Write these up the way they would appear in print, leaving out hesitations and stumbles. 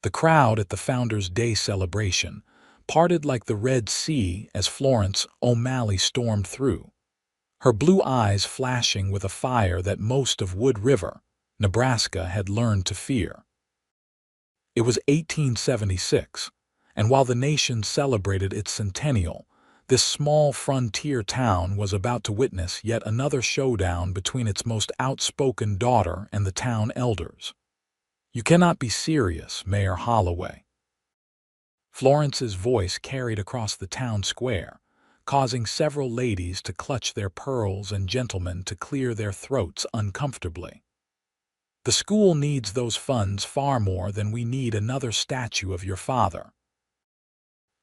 The crowd at the Founders' Day celebration parted like the Red Sea as Florence O'Malley stormed through, her blue eyes flashing with a fire that most of Wood River, Nebraska, had learned to fear. It was 1876, and while the nation celebrated its centennial, this small frontier town was about to witness yet another showdown between its most outspoken daughter and the town elders. "You cannot be serious, Mayor Holloway." Florence's voice carried across the town square, causing several ladies to clutch their pearls and gentlemen to clear their throats uncomfortably. "The school needs those funds far more than we need another statue of your father."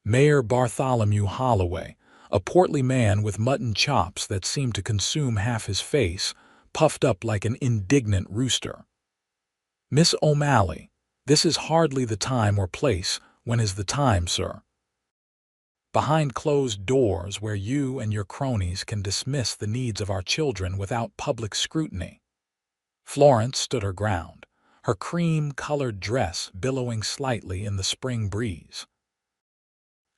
Mayor Bartholomew Holloway, a portly man with mutton chops that seemed to consume half his face, puffed up like an indignant rooster. "Miss O'Malley, this is hardly the time or place. When is the time, sir? Behind closed doors where you and your cronies can dismiss the needs of our children without public scrutiny." Florence stood her ground, her cream-colored dress billowing slightly in the spring breeze.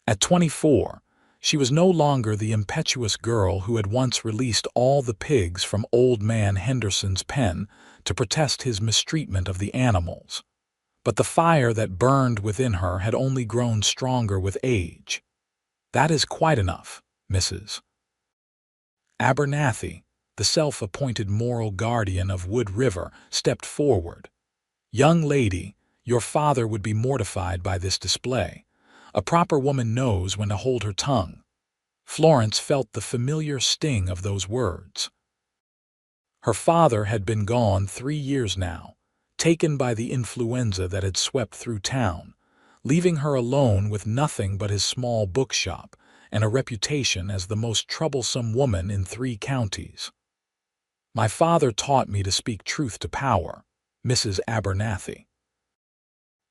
At 24, she was no longer the impetuous girl who had once released all the pigs from Old Man Henderson's pen to protest his mistreatment of the animals. But the fire that burned within her had only grown stronger with age. "That is quite enough, Mrs. Abernathy," the self-appointed moral guardian of Wood River, stepped forward. "Young lady, your father would be mortified by this display. A proper woman knows when to hold her tongue." Florence felt the familiar sting of those words. Her father had been gone 3 years now, taken by the influenza that had swept through town, leaving her alone with nothing but his small bookshop and a reputation as the most troublesome woman in 3 counties. "My father taught me to speak truth to power, Mrs. Abernathy.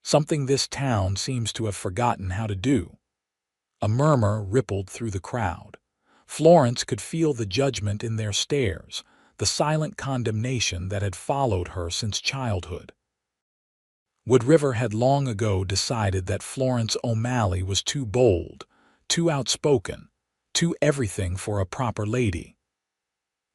Something this town seems to have forgotten how to do." A murmur rippled through the crowd. Florence could feel the judgment in their stares, the silent condemnation that had followed her since childhood. Wood River had long ago decided that Florence O'Malley was too bold, too outspoken, too everything for a proper lady.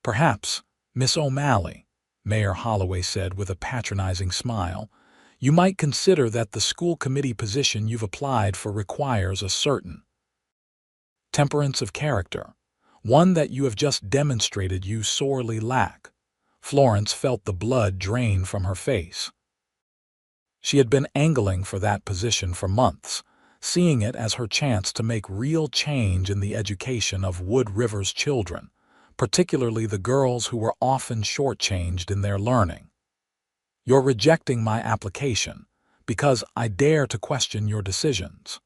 "Perhaps, Miss O'Malley," Mayor Holloway said with a patronizing smile, "you might consider that the school committee position you've applied for requires a certain temperance of character, one that you have just demonstrated you sorely lack." Florence felt the blood drain from her face. She had been angling for that position for months, seeing it as her chance to make real change in the education of Wood River's children, particularly the girls who were often shortchanged in their learning. "You're rejecting my application because I dare to question your decisions?"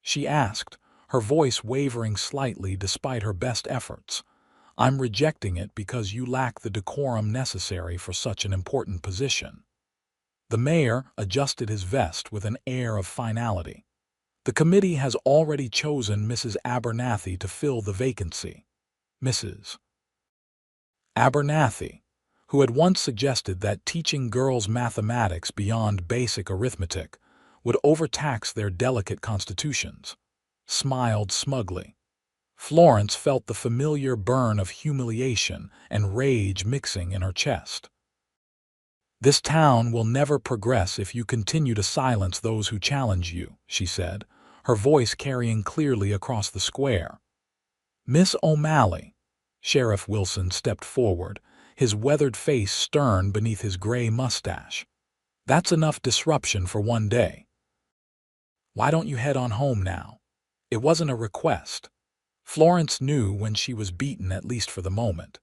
she asked, her voice wavering slightly despite her best efforts. "I'm rejecting it because you lack the decorum necessary for such an important position." The mayor adjusted his vest with an air of finality. "The committee has already chosen Mrs. Abernathy to fill the vacancy." Mrs. Abernathy, who had once suggested that teaching girls mathematics beyond basic arithmetic would overtax their delicate constitutions, smiled smugly. Florence felt the familiar burn of humiliation and rage mixing in her chest. "This town will never progress if you continue to silence those who challenge you," she said, her voice carrying clearly across the square. "Miss O'Malley," Sheriff Wilson stepped forward, his weathered face stern beneath his gray mustache. "That's enough disruption for one day. Why don't you head on home now?" It wasn't a request. Florence knew when she was beaten, at least for the moment.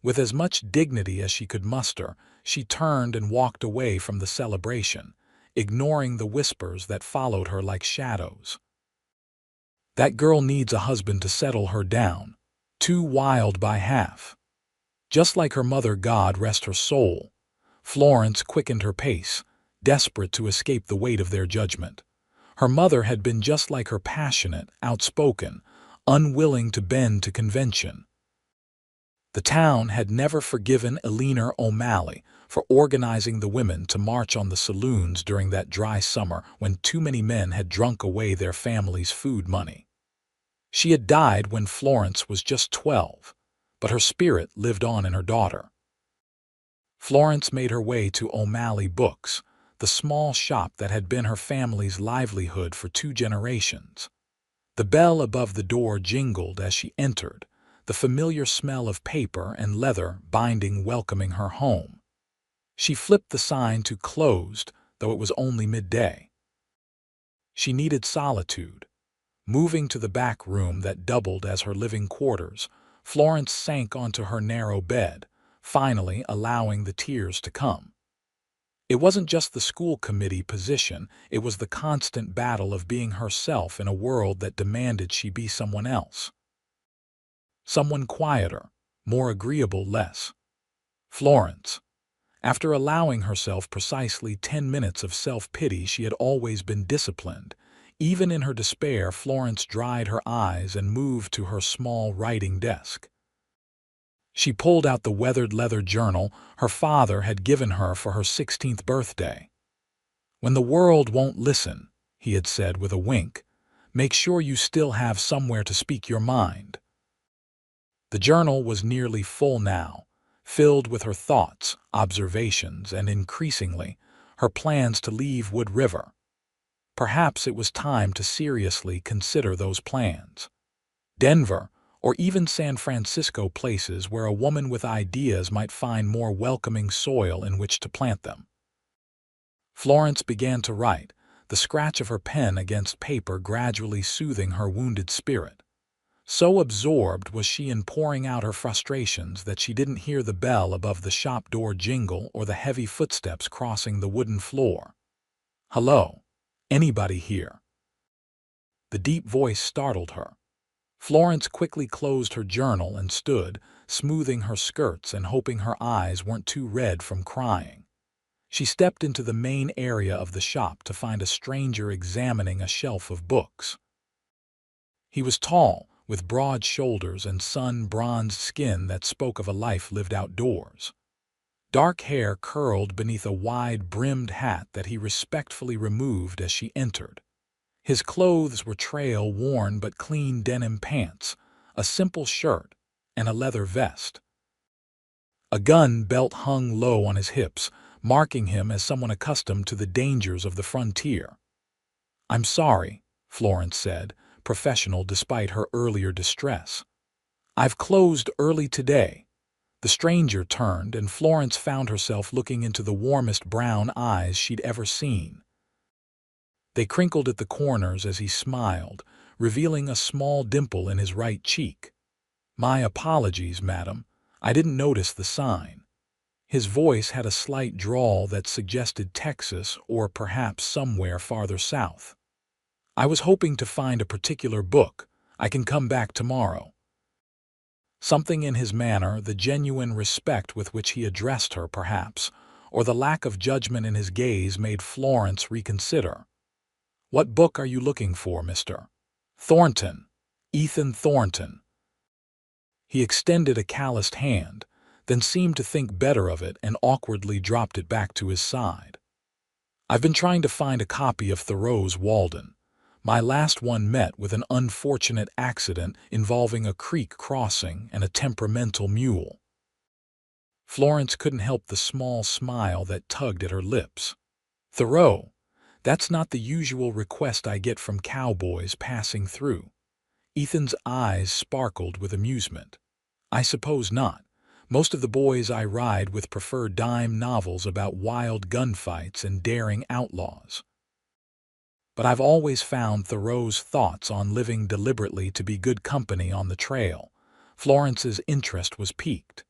With as much dignity as she could muster, she turned and walked away from the celebration, ignoring the whispers that followed her like shadows. "That girl needs a husband to settle her down. Too wild by half. Just like her mother, God rest her soul." Florence quickened her pace, desperate to escape the weight of their judgment. Her mother had been just like her, passionate, outspoken, unwilling to bend to convention. The town had never forgiven Eleanor O'Malley for organizing the women to march on the saloons during that dry summer when too many men had drunk away their families' food money. She had died when Florence was just 12, but her spirit lived on in her daughter. Florence made her way to O'Malley Books, the small shop that had been her family's livelihood for 2 generations. The bell above the door jingled as she entered, the familiar smell of paper and leather binding welcoming her home. She flipped the sign to closed, though it was only midday. She needed solitude. Moving to the back room that doubled as her living quarters, Florence sank onto her narrow bed, finally allowing the tears to come. It wasn't just the school committee position, it was the constant battle of being herself in a world that demanded she be someone else. Someone quieter, more agreeable less. Florence. After allowing herself precisely 10 minutes of self-pity, she had always been disciplined. Even in her despair, Florence dried her eyes and moved to her small writing desk. She pulled out the weathered leather journal her father had given her for her 16th birthday. "When the world won't listen," he had said with a wink, "make sure you still have somewhere to speak your mind." The journal was nearly full now, filled with her thoughts, observations, and increasingly, her plans to leave Wood River. Perhaps it was time to seriously consider those plans. Denver, or even San Francisco, places where a woman with ideas might find more welcoming soil in which to plant them. Florence began to write, the scratch of her pen against paper gradually soothing her wounded spirit. So absorbed was she in pouring out her frustrations that she didn't hear the bell above the shop door jingle or the heavy footsteps crossing the wooden floor. "Hello? Anybody here?" The deep voice startled her. Florence quickly closed her journal and stood, smoothing her skirts and hoping her eyes weren't too red from crying. She stepped into the main area of the shop to find a stranger examining a shelf of books. He was tall, with broad shoulders and sun-bronzed skin that spoke of a life lived outdoors. Dark hair curled beneath a wide-brimmed hat that he respectfully removed as she entered. His clothes were trail-worn but clean denim pants, a simple shirt, and a leather vest. A gun belt hung low on his hips, marking him as someone accustomed to the dangers of the frontier. "I'm sorry," Florence said, professional despite her earlier distress. "I've closed early today." The stranger turned, and Florence found herself looking into the warmest brown eyes she'd ever seen. They crinkled at the corners as he smiled, revealing a small dimple in his right cheek. "My apologies, madam. I didn't notice the sign." His voice had a slight drawl that suggested Texas or perhaps somewhere farther south. "I was hoping to find a particular book. I can come back tomorrow." Something in his manner, the genuine respect with which he addressed her perhaps, or the lack of judgment in his gaze made Florence reconsider. "What book are you looking for, Mr. Thornton?" "Ethan Thornton." He extended a calloused hand, then seemed to think better of it and awkwardly dropped it back to his side. "I've been trying to find a copy of Thoreau's Walden. My last one met with an unfortunate accident involving a creek crossing and a temperamental mule." Florence couldn't help the small smile that tugged at her lips. "Thoreau? That's not the usual request I get from cowboys passing through." Ethan's eyes sparkled with amusement. "I suppose not. Most of the boys I ride with prefer dime novels about wild gunfights and daring outlaws. But I've always found Thoreau's thoughts on living deliberately to be good company on the trail." Florence's interest was piqued.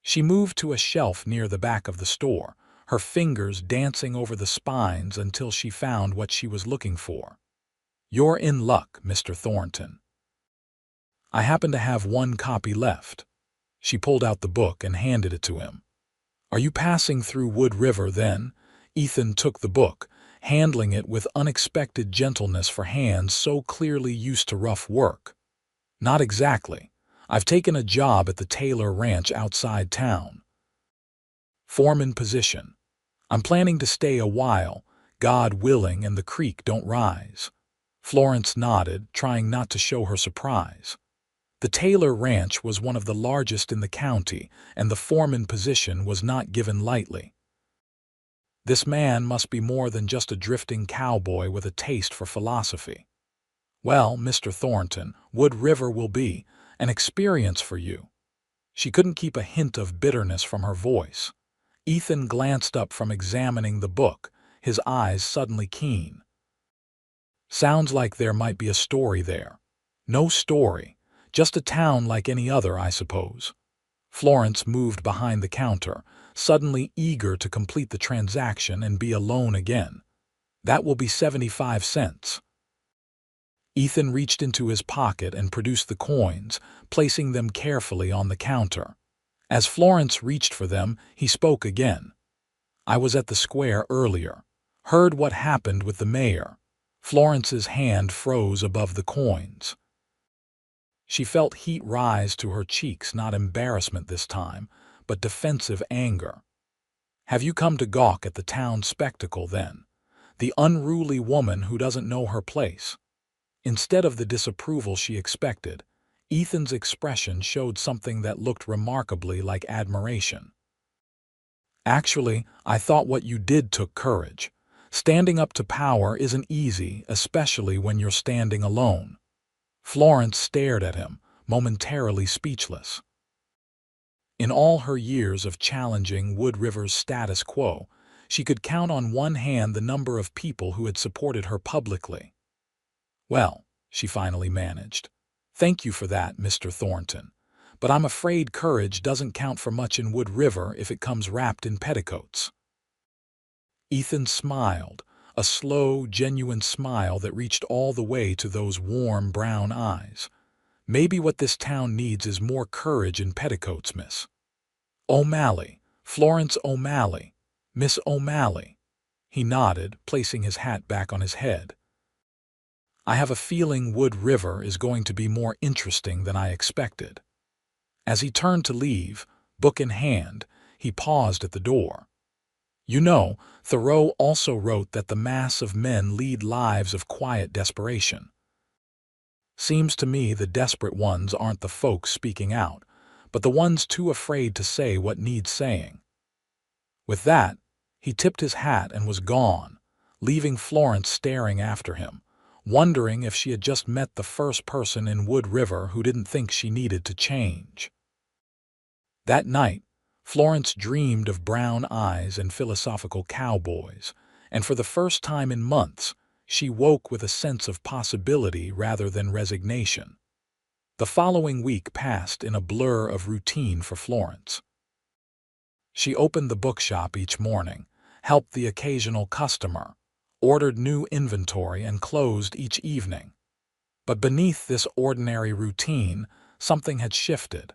She moved to a shelf near the back of the store, her fingers dancing over the spines until she found what she was looking for. "You're in luck, Mr. Thornton. I happen to have one copy left." She pulled out the book and handed it to him. "Are you passing through Wood River, then?" Ethan took the book, handling it with unexpected gentleness for hands so clearly used to rough work. "Not exactly. I've taken a job at the Taylor Ranch outside town. Foreman position. I'm planning to stay a while, God willing and the creek don't rise. Florence nodded, trying not to show her surprise. The Taylor Ranch was one of the largest in the county, and the foreman position was not given lightly. This man must be more than just a drifting cowboy with a taste for philosophy. Well, Mr. Thornton, Wood River will be an experience for you. She couldn't keep a hint of bitterness from her voice. Ethan glanced up from examining the book, his eyes suddenly keen. Sounds like there might be a story there. No story, just a town like any other, I suppose. Florence moved behind the counter, suddenly eager to complete the transaction and be alone again. That will be 75 cents. Ethan reached into his pocket and produced the coins, placing them carefully on the counter. As Florence reached for them, he spoke again. I was at the square earlier. Heard what happened with the mayor. Florence's hand froze above the coins. She felt heat rise to her cheeks, not embarrassment this time, but defensive anger. Have you come to gawk at the town spectacle, then? The unruly woman who doesn't know her place? Instead of the disapproval she expected, Ethan's expression showed something that looked remarkably like admiration. Actually, I thought what you did took courage. Standing up to power isn't easy, especially when you're standing alone. Florence stared at him, momentarily speechless. In all her years of challenging Wood River's status quo, she could count on one hand the number of people who had supported her publicly. Well, she finally managed. Thank you for that, Mr. Thornton. But I'm afraid courage doesn't count for much in Wood River if it comes wrapped in petticoats. Ethan smiled, a slow, genuine smile that reached all the way to those warm brown eyes. Maybe what this town needs is more courage in petticoats, Miss O'Malley. Florence O'Malley. Miss O'Malley. He nodded, placing his hat back on his head. I have a feeling Wood River is going to be more interesting than I expected. As he turned to leave, book in hand, he paused at the door. You know, Thoreau also wrote that the mass of men lead lives of quiet desperation. Seems to me the desperate ones aren't the folks speaking out, but the ones too afraid to say what needs saying. With that, he tipped his hat and was gone, leaving Florence staring after him, wondering if she had just met the first person in Wood River who didn't think she needed to change. That night, Florence dreamed of brown eyes and philosophical cowboys, and for the first time in months, she woke with a sense of possibility rather than resignation. The following week passed in a blur of routine for Florence. She opened the bookshop each morning, helped the occasional customer, ordered new inventory, and closed each evening. But beneath this ordinary routine, something had shifted.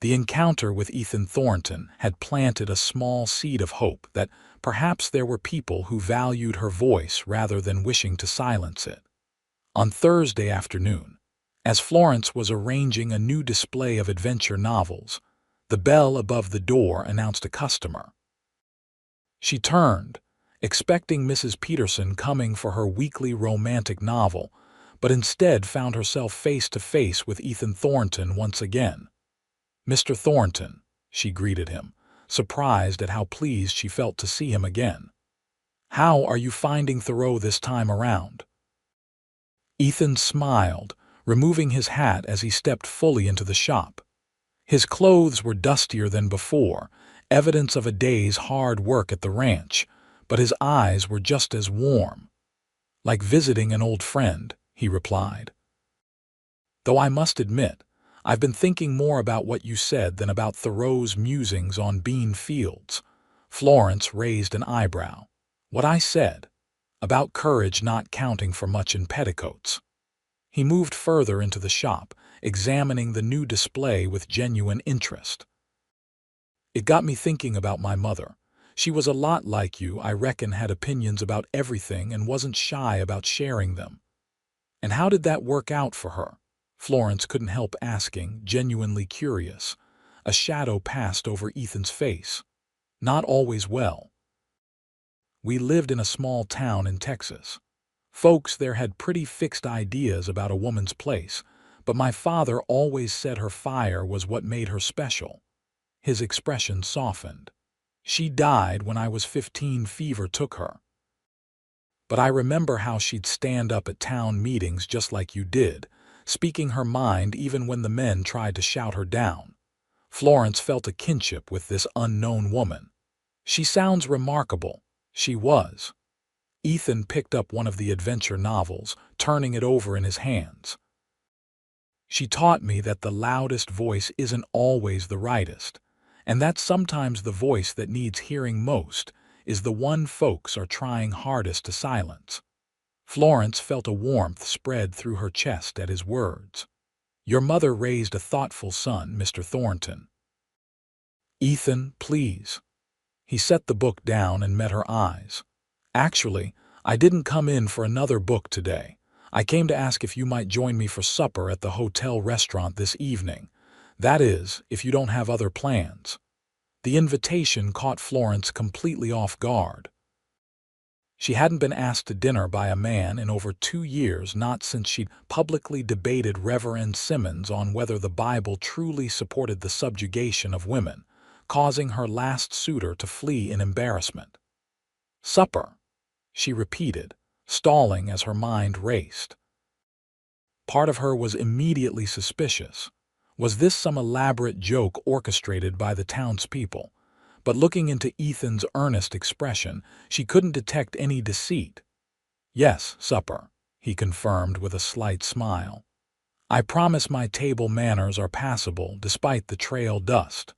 The encounter with Ethan Thornton had planted a small seed of hope that perhaps there were people who valued her voice rather than wishing to silence it. On Thursday afternoon, as Florence was arranging a new display of adventure novels, the bell above the door announced a customer. She turned, expecting Mrs. Peterson coming for her weekly romantic novel, but instead found herself face to face with Ethan Thornton once again. Mr. Thornton, she greeted him, surprised at how pleased she felt to see him again. How are you finding Thoreau this time around? Ethan smiled, removing his hat as he stepped fully into the shop. His clothes were dustier than before, evidence of a day's hard work at the ranch, but his eyes were just as warm. Like visiting an old friend, he replied. Though I must admit, I've been thinking more about what you said than about Thoreau's musings on bean fields. Florence raised an eyebrow. What I said? About courage not counting for much in petticoats. He moved further into the shop, examining the new display with genuine interest. It got me thinking about my mother. She was a lot like you, I reckon, had opinions about everything and wasn't shy about sharing them. And how did that work out for her? Florence couldn't help asking, genuinely curious. A shadow passed over Ethan's face. Not always well. We lived in a small town in Texas. Folks there had pretty fixed ideas about a woman's place, but my father always said her fire was what made her special. His expression softened. She died when I was 15. Fever took her. But I remember how she'd stand up at town meetings just like you did, speaking her mind even when the men tried to shout her down. Florence felt a kinship with this unknown woman. She sounds remarkable. She was. Ethan picked up one of the adventure novels, turning it over in his hands. She taught me that the loudest voice isn't always the rightest, and that sometimes the voice that needs hearing most is the one folks are trying hardest to silence. Florence felt a warmth spread through her chest at his words. Your mother raised a thoughtful son, Mr. Thornton. Ethan, please. He set the book down and met her eyes. Actually, I didn't come in for another book today. I came to ask if you might join me for supper at the hotel restaurant this evening. That is, if you don't have other plans. The invitation caught Florence completely off guard. She hadn't been asked to dinner by a man in over 2 years, not since she'd publicly debated Reverend Simmons on whether the Bible truly supported the subjugation of women, causing her last suitor to flee in embarrassment. Supper, she repeated, stalling as her mind raced. Part of her was immediately suspicious. Was this some elaborate joke orchestrated by the townspeople? But looking into Ethan's earnest expression, she couldn't detect any deceit. Yes, supper, he confirmed with a slight smile. I promise my table manners are passable despite the trail dust.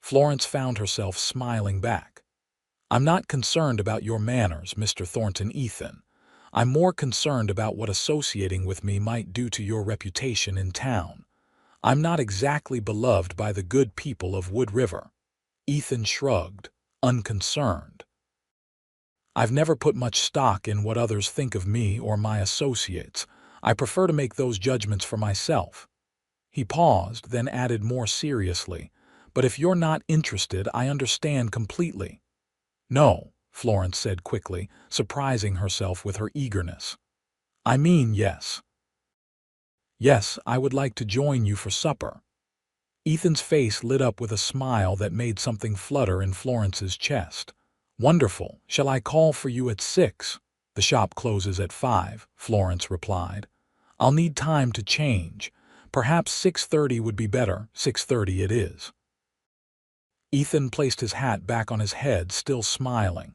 Florence found herself smiling back. I'm not concerned about your manners, Mr. Thornton. Ethan. I'm more concerned about what associating with me might do to your reputation in town. I'm not exactly beloved by the good people of Wood River. Ethan shrugged, unconcerned. I've never put much stock in what others think of me or my associates. I prefer to make those judgments for myself. He paused, then added more seriously, but if you're not interested, I understand completely. No, Florence said quickly, surprising herself with her eagerness. I mean yes. Yes, I would like to join you for supper. Ethan's face lit up with a smile that made something flutter in Florence's chest. Wonderful. Shall I call for you at 6? The shop closes at 5, Florence replied. I'll need time to change. Perhaps 6:30 would be better. 6:30 it is. Ethan placed his hat back on his head, still smiling.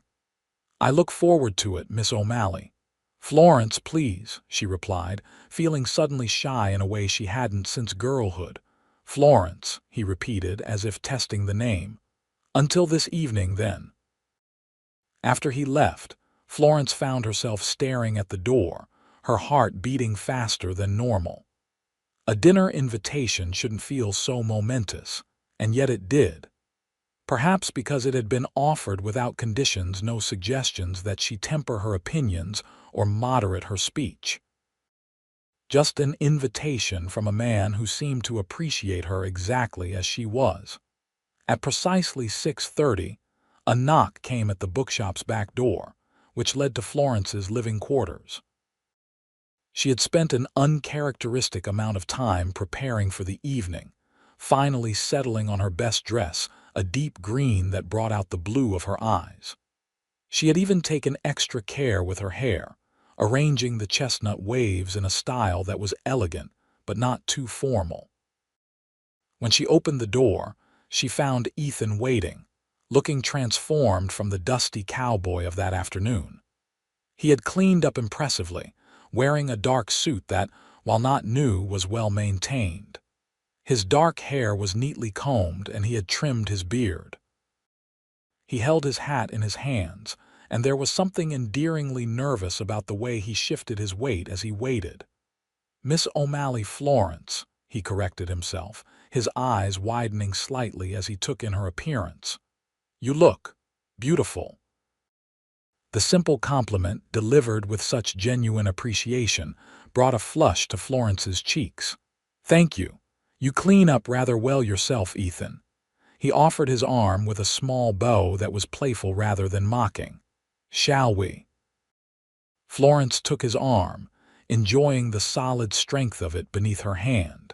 I look forward to it, Miss O'Malley. Florence, please, she replied, feeling suddenly shy in a way she hadn't since girlhood. Florence, he repeated, as if testing the name. Until this evening, then. After he left, Florence found herself staring at the door, her heart beating faster than normal. A dinner invitation shouldn't feel so momentous, and yet it did. Perhaps because it had been offered without conditions, no suggestions that she temper her opinions or moderate her speech. Just an invitation from a man who seemed to appreciate her exactly as she was. At precisely 6:30, a knock came at the bookshop's back door, which led to Florence's living quarters. She had spent an uncharacteristic amount of time preparing for the evening, finally settling on her best dress, a deep green that brought out the blue of her eyes. She had even taken extra care with her hair, arranging the chestnut waves in a style that was elegant but not too formal. When she opened the door, she found Ethan waiting, looking transformed from the dusty cowboy of that afternoon. He had cleaned up impressively, wearing a dark suit that, while not new, was well maintained. His dark hair was neatly combed and he had trimmed his beard. He held his hat in his hands, and there was something endearingly nervous about the way he shifted his weight as he waited. Miss O'Malley. Florence, he corrected himself, his eyes widening slightly as he took in her appearance. You look beautiful. The simple compliment, delivered with such genuine appreciation, brought a flush to Florence's cheeks. "Thank you. You clean up rather well yourself, Ethan." He offered his arm with a small bow that was playful rather than mocking. "Shall we?" Florence took his arm, enjoying the solid strength of it beneath her hand.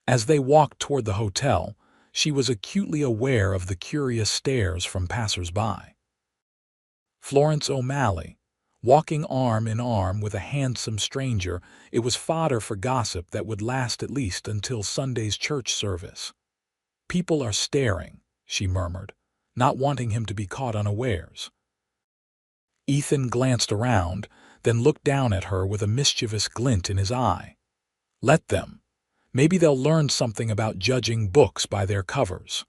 As they walked toward the hotel, she was acutely aware of the curious stares from passers-by. Florence O'Malley, walking arm in arm with a handsome stranger, it was fodder for gossip that would last at least until Sunday's church service. "People are staring," she murmured, not wanting him to be caught unawares. Ethan glanced around, then looked down at her with a mischievous glint in his eye. "Let them. Maybe they'll learn something about judging books by their covers."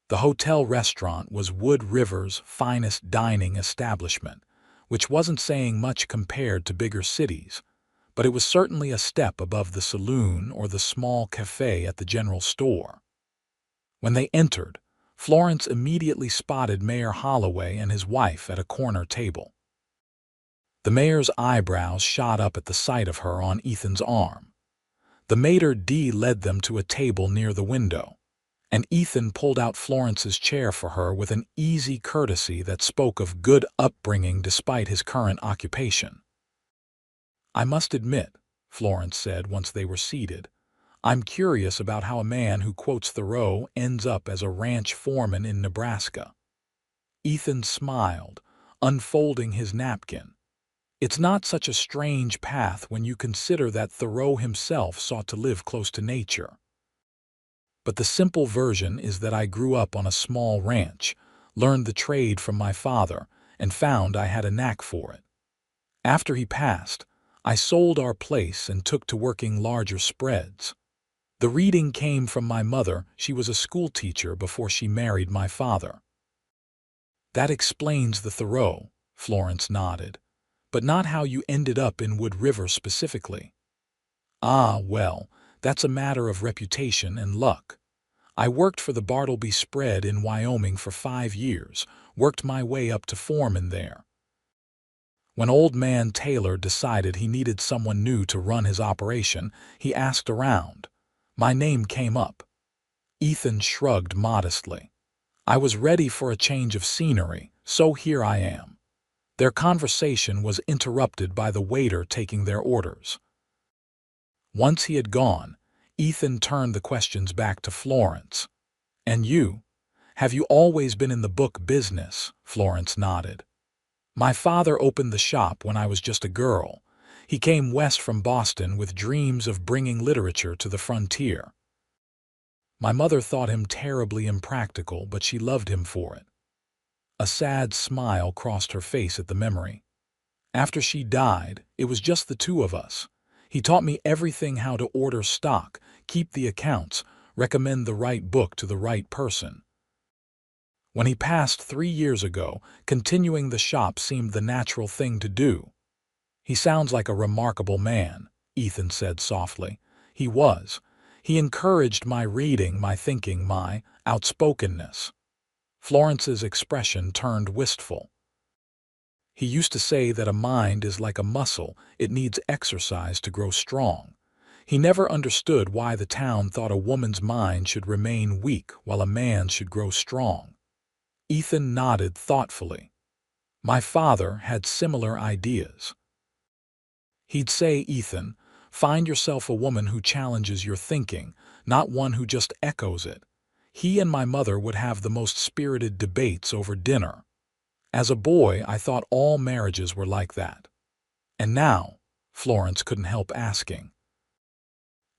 The hotel restaurant was Wood River's finest dining establishment, which wasn't saying much compared to bigger cities, but it was certainly a step above the saloon or the small cafe at the general store. When they entered, Florence immediately spotted Mayor Holloway and his wife at a corner table. The mayor's eyebrows shot up at the sight of her on Ethan's arm. The maitre d' led them to a table near the window, and Ethan pulled out Florence's chair for her with an easy courtesy that spoke of good upbringing despite his current occupation. "I must admit," Florence said once they were seated, "I'm curious about how a man who quotes Thoreau ends up as a ranch foreman in Nebraska." Ethan smiled, unfolding his napkin. "It's not such a strange path when you consider that Thoreau himself sought to live close to nature. But the simple version is that I grew up on a small ranch, learned the trade from my father, and found I had a knack for it. After he passed, I sold our place and took to working larger spreads. The reading came from my mother. She was a schoolteacher before she married my father." "That explains the Thoreau," Florence nodded, "but not how you ended up in Wood River specifically." "Ah, well, that's a matter of reputation and luck. I worked for the Bartleby spread in Wyoming for 5 years, worked my way up to foreman there. When old man Taylor decided he needed someone new to run his operation, he asked around. My name came up." Ethan shrugged modestly. "I was ready for a change of scenery, so here I am." Their conversation was interrupted by the waiter taking their orders. Once he had gone, Ethan turned the questions back to Florence. "And you? Have you always been in the book business?" Florence nodded. "My father opened the shop when I was just a girl. He came west from Boston with dreams of bringing literature to the frontier. My mother thought him terribly impractical, but she loved him for it." A sad smile crossed her face at the memory. "After she died, it was just the two of us. He taught me everything: how to order stock, keep the accounts, recommend the right book to the right person. When he passed 3 years ago, continuing the shop seemed the natural thing to do." "He sounds like a remarkable man," Ethan said softly. "He was. He encouraged my reading, my thinking, my outspokenness." Florence's expression turned wistful. "He used to say that a mind is like a muscle, it needs exercise to grow strong. He never understood why the town thought a woman's mind should remain weak while a man's should grow strong." Ethan nodded thoughtfully. "My father had similar ideas. He'd say, 'Ethan, find yourself a woman who challenges your thinking, not one who just echoes it.' He and my mother would have the most spirited debates over dinner. As a boy, I thought all marriages were like that." "And now?" Florence couldn't help asking.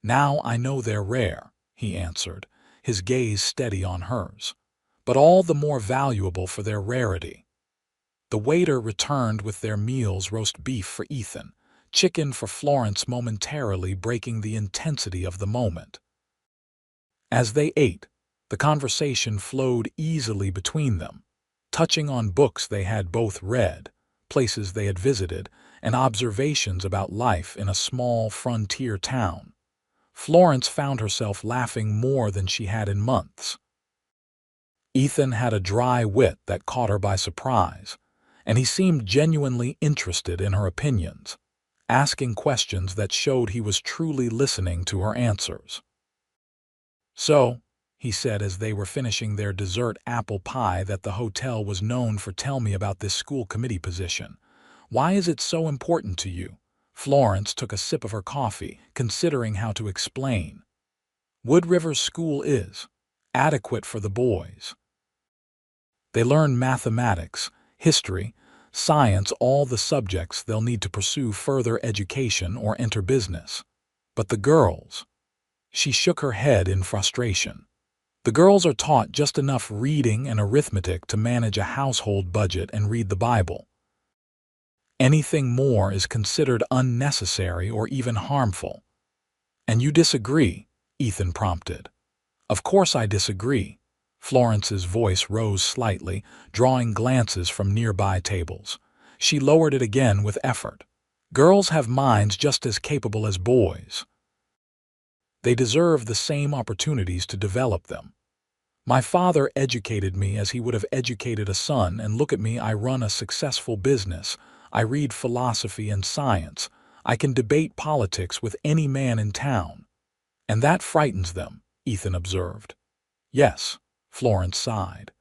"Now I know they're rare," he answered, his gaze steady on hers, "but all the more valuable for their rarity." The waiter returned with their meals: roast beef for Ethan, chicken for Florence, momentarily breaking the intensity of the moment. As they ate, the conversation flowed easily between them, touching on books they had both read, places they had visited, and observations about life in a small frontier town. Florence found herself laughing more than she had in months. Ethan had a dry wit that caught her by surprise, and he seemed genuinely interested in her opinions, asking questions that showed he was truly listening to her answers. "So," he said as they were finishing their dessert apple pie that the hotel was known for, "tell me about this school committee position. Why is it so important to you?" Florence took a sip of her coffee, considering how to explain. "Wood River's school is adequate for the boys. They learn mathematics, history, science, all the subjects they'll need to pursue further education or enter business. But the girls—" She shook her head in frustration. "The girls are taught just enough reading and arithmetic to manage a household budget and read the Bible. Anything more is considered unnecessary or even harmful." "And you disagree?" Ethan prompted. "Of course I disagree." Florence's voice rose slightly, drawing glances from nearby tables. She lowered it again with effort. "Girls have minds just as capable as boys. They deserve the same opportunities to develop them. My father educated me as he would have educated a son, and look at me, I run a successful business. I read philosophy and science. I can debate politics with any man in town." "And that frightens them," Ethan observed. "Yes," Florence sighed.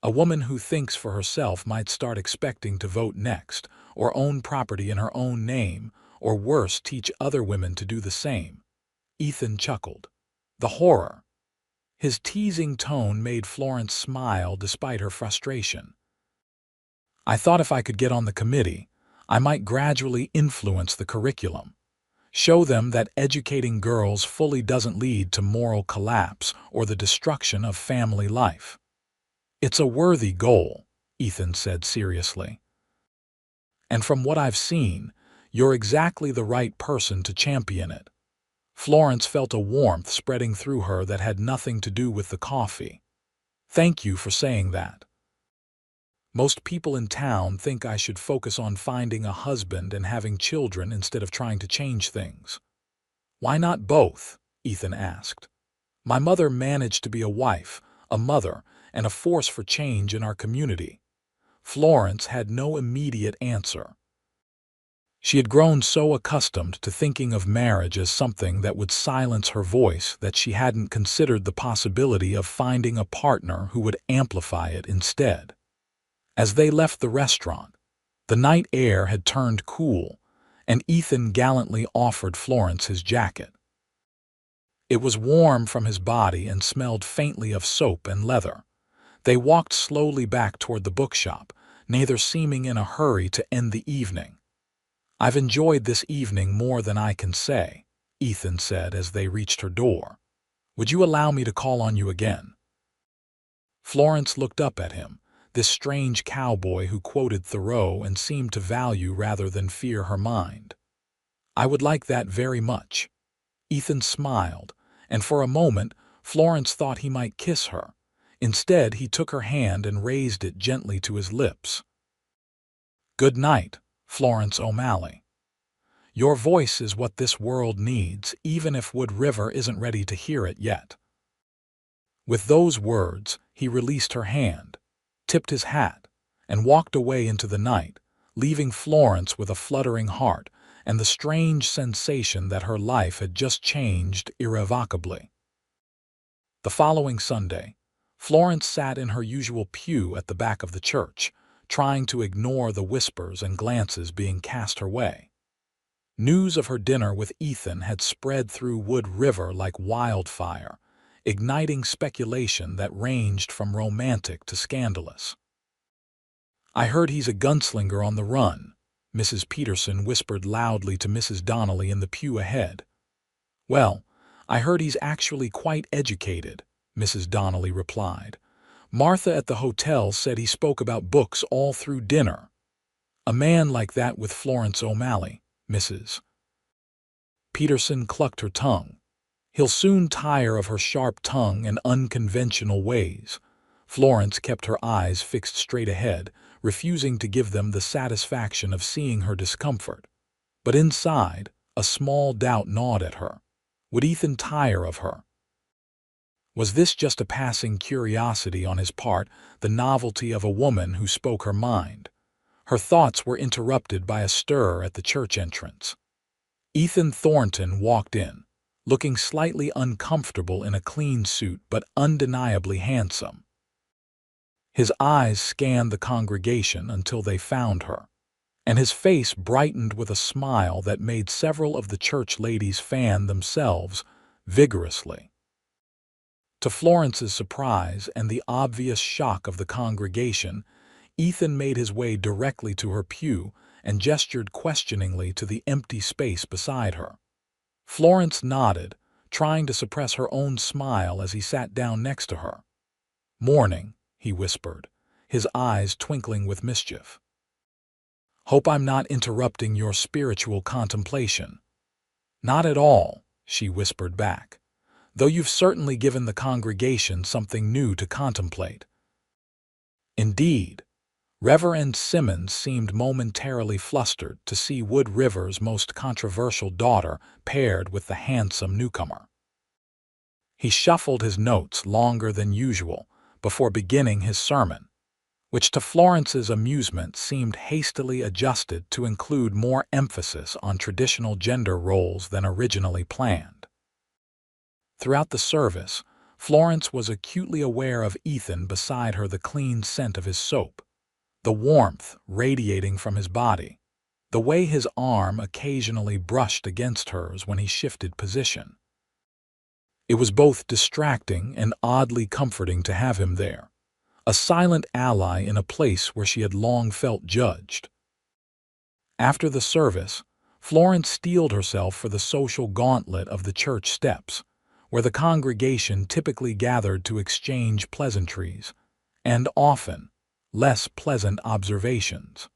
"A woman who thinks for herself might start expecting to vote next, or own property in her own name, or worse, teach other women to do the same." Ethan chuckled. The horror! His teasing tone made Florence smile despite her frustration. "I thought if I could get on the committee, I might gradually influence the curriculum. Show them that educating girls fully doesn't lead to moral collapse or the destruction of family life." "It's a worthy goal," Ethan said seriously. "And from what I've seen, you're exactly the right person to champion it." Florence felt a warmth spreading through her that had nothing to do with the coffee. "Thank you for saying that. Most people in town think I should focus on finding a husband and having children instead of trying to change things." "Why not both?" Ethan asked. "My mother managed to be a wife, a mother, and a force for change in our community." Florence had no immediate answer. She had grown so accustomed to thinking of marriage as something that would silence her voice that she hadn't considered the possibility of finding a partner who would amplify it instead. As they left the restaurant, the night air had turned cool, and Ethan gallantly offered Florence his jacket. It was warm from his body and smelled faintly of soap and leather. They walked slowly back toward the bookshop, neither seeming in a hurry to end the evening. "I've enjoyed this evening more than I can say," Ethan said as they reached her door. "Would you allow me to call on you again?" Florence looked up at him, this strange cowboy who quoted Thoreau and seemed to value rather than fear her mind. "I would like that very much." Ethan smiled, and for a moment Florence thought he might kiss her. Instead, he took her hand and raised it gently to his lips. "Good night, Florence O'Malley. Your voice is what this world needs, even if Wood River isn't ready to hear it yet." With those words, he released her hand, tipped his hat, and walked away into the night, leaving Florence with a fluttering heart and the strange sensation that her life had just changed irrevocably. The following Sunday, Florence sat in her usual pew at the back of the church, trying to ignore the whispers and glances being cast her way. News of her dinner with Ethan had spread through Wood River like wildfire, igniting speculation that ranged from romantic to scandalous. "I heard he's a gunslinger on the run," Mrs. Peterson whispered loudly to Mrs. Donnelly in the pew ahead. "Well, I heard he's actually quite educated," Mrs. Donnelly replied. "Martha at the hotel said he spoke about books all through dinner." "A man like that with Florence O'Malley," Mrs. Peterson clucked her tongue. "He'll soon tire of her sharp tongue and unconventional ways." Florence kept her eyes fixed straight ahead, refusing to give them the satisfaction of seeing her discomfort. But inside, a small doubt gnawed at her. Would Ethan tire of her? Was this just a passing curiosity on his part, the novelty of a woman who spoke her mind? Her thoughts were interrupted by a stir at the church entrance. Ethan Thornton walked in, looking slightly uncomfortable in a clean suit but undeniably handsome. His eyes scanned the congregation until they found her, and his face brightened with a smile that made several of the church ladies fan themselves vigorously. To Florence's surprise and the obvious shock of the congregation, Ethan made his way directly to her pew and gestured questioningly to the empty space beside her. Florence nodded, trying to suppress her own smile as he sat down next to her. "Morning," he whispered, his eyes twinkling with mischief. "Hope I'm not interrupting your spiritual contemplation." "Not at all," she whispered back, "though you've certainly given the congregation something new to contemplate." Indeed, Reverend Simmons seemed momentarily flustered to see Wood River's most controversial daughter paired with the handsome newcomer. He shuffled his notes longer than usual before beginning his sermon, which to Florence's amusement seemed hastily adjusted to include more emphasis on traditional gender roles than originally planned. Throughout the service, Florence was acutely aware of Ethan beside her, the clean scent of his soap, the warmth radiating from his body, the way his arm occasionally brushed against hers when he shifted position. It was both distracting and oddly comforting to have him there, a silent ally in a place where she had long felt judged. After the service, Florence steeled herself for the social gauntlet of the church steps, where the congregation typically gathered to exchange pleasantries, and often less pleasant observations.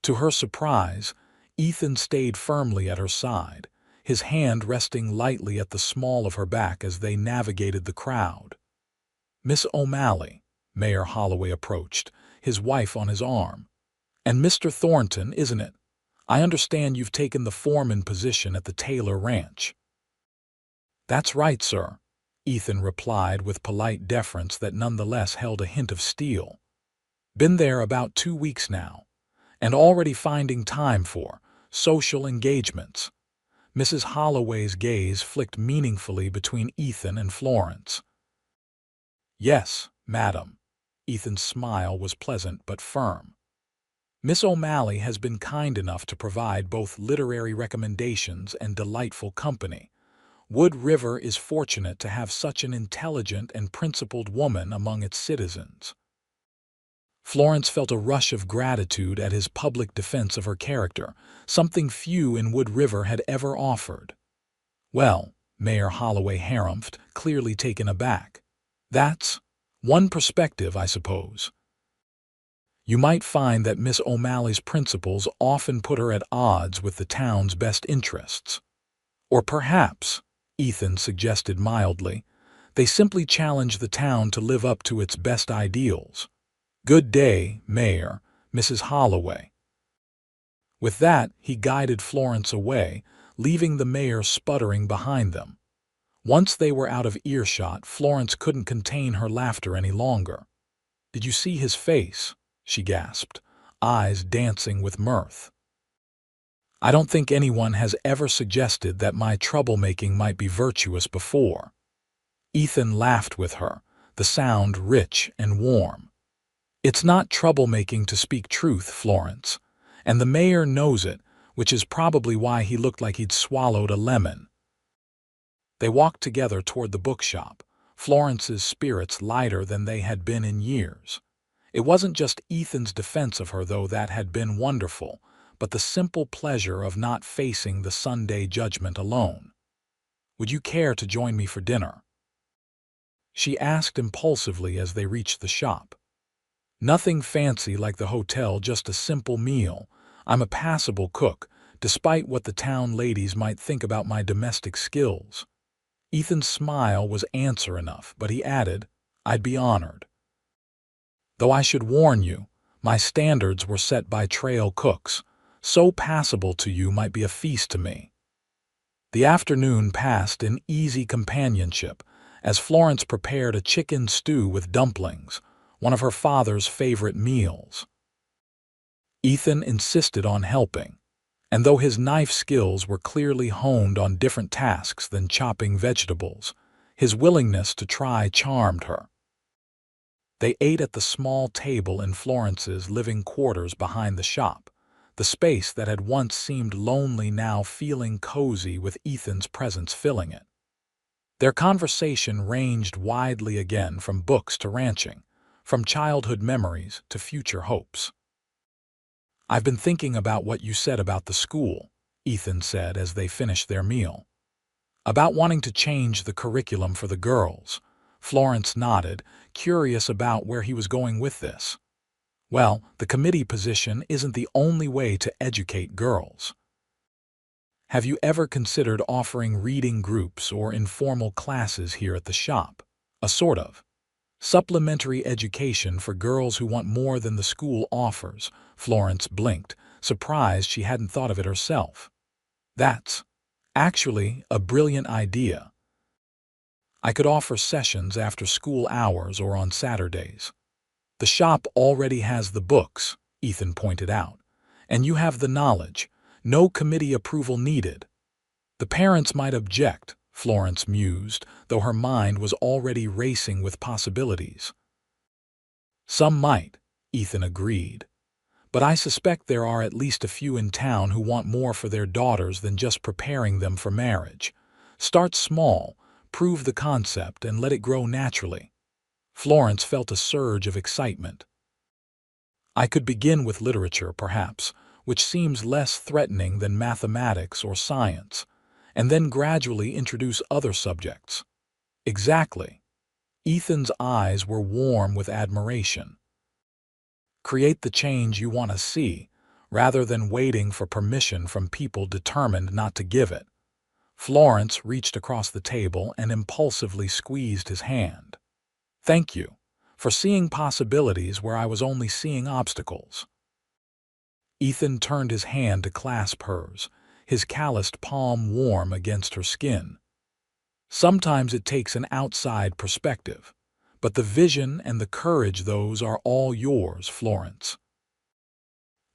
To her surprise, Ethan stayed firmly at her side, his hand resting lightly at the small of her back as they navigated the crowd. "Miss O'Malley," Mayor Holloway approached, his wife on his arm. "And Mr. Thornton, isn't it? I understand you've taken the foreman position at the Taylor Ranch." "That's right, sir," Ethan replied with polite deference that nonetheless held a hint of steel. "Been there about 2 weeks now, and already finding time for social engagements." Mrs. Holloway's gaze flicked meaningfully between Ethan and Florence. "Yes, madam." Ethan's smile was pleasant but firm. "Miss O'Malley has been kind enough to provide both literary recommendations and delightful company. Wood River is fortunate to have such an intelligent and principled woman among its citizens." Florence felt a rush of gratitude at his public defense of her character, something few in Wood River had ever offered. "Well," Mayor Holloway harumphed, clearly taken aback, "that's one perspective, I suppose. You might find that Miss O'Malley's principles often put her at odds with the town's best interests. Or perhaps," Ethan suggested mildly, "they simply challenge the town to live up to its best ideals. Good day, Mayor, Mrs. Holloway." With that, he guided Florence away, leaving the mayor sputtering behind them. Once they were out of earshot, Florence couldn't contain her laughter any longer. "Did you see his face?" she gasped, eyes dancing with mirth. "I don't think anyone has ever suggested that my troublemaking might be virtuous before." Ethan laughed with her, the sound rich and warm. "It's not troublemaking to speak truth, Florence, and the mayor knows it, which is probably why he looked like he'd swallowed a lemon." They walked together toward the bookshop, Florence's spirits lighter than they had been in years. It wasn't just Ethan's defense of her, though that had been wonderful, but the simple pleasure of not facing the Sunday judgment alone. "Would you care to join me for dinner?" she asked impulsively as they reached the shop. "Nothing fancy like the hotel, just a simple meal. I'm a passable cook, despite what the town ladies might think about my domestic skills." Ethan's smile was answer enough, but he added, "I'd be honored. Though I should warn you, my standards were set by trail cooks. So passable to you might be a feast to me." The afternoon passed in easy companionship, as Florence prepared a chicken stew with dumplings, one of her father's favorite meals. Ethan insisted on helping, and though his knife skills were clearly honed on different tasks than chopping vegetables, his willingness to try charmed her. They ate at the small table in Florence's living quarters behind the shop, the space that had once seemed lonely now feeling cozy with Ethan's presence filling it. Their conversation ranged widely again from books to ranching, from childhood memories to future hopes. "I've been thinking about what you said about the school," Ethan said as they finished their meal. "About wanting to change the curriculum for the girls." Florence nodded, curious about where he was going with this. "Well, the committee position isn't the only way to educate girls. Have you ever considered offering reading groups or informal classes here at the shop? A sort of supplementary education for girls who want more than the school offers." Florence blinked, surprised she hadn't thought of it herself. "That's actually a brilliant idea. I could offer sessions after school hours or on Saturdays. The shop already has the books," Ethan pointed out, "and you have the knowledge. No committee approval needed." "The parents might object," Florence mused, though her mind was already racing with possibilities. "Some might," Ethan agreed. "But I suspect there are at least a few in town who want more for their daughters than just preparing them for marriage. Start small, prove the concept, and let it grow naturally." Florence felt a surge of excitement. "I could begin with literature, perhaps, which seems less threatening than mathematics or science, and then gradually introduce other subjects." "Exactly." Ethan's eyes were warm with admiration. "Create the change you want to see, rather than waiting for permission from people determined not to give it." Florence reached across the table and impulsively squeezed his hand. "Thank you for seeing possibilities where I was only seeing obstacles." Ethan turned his hand to clasp hers, his calloused palm warm against her skin. "Sometimes it takes an outside perspective, but the vision and the courage, those are all yours, Florence."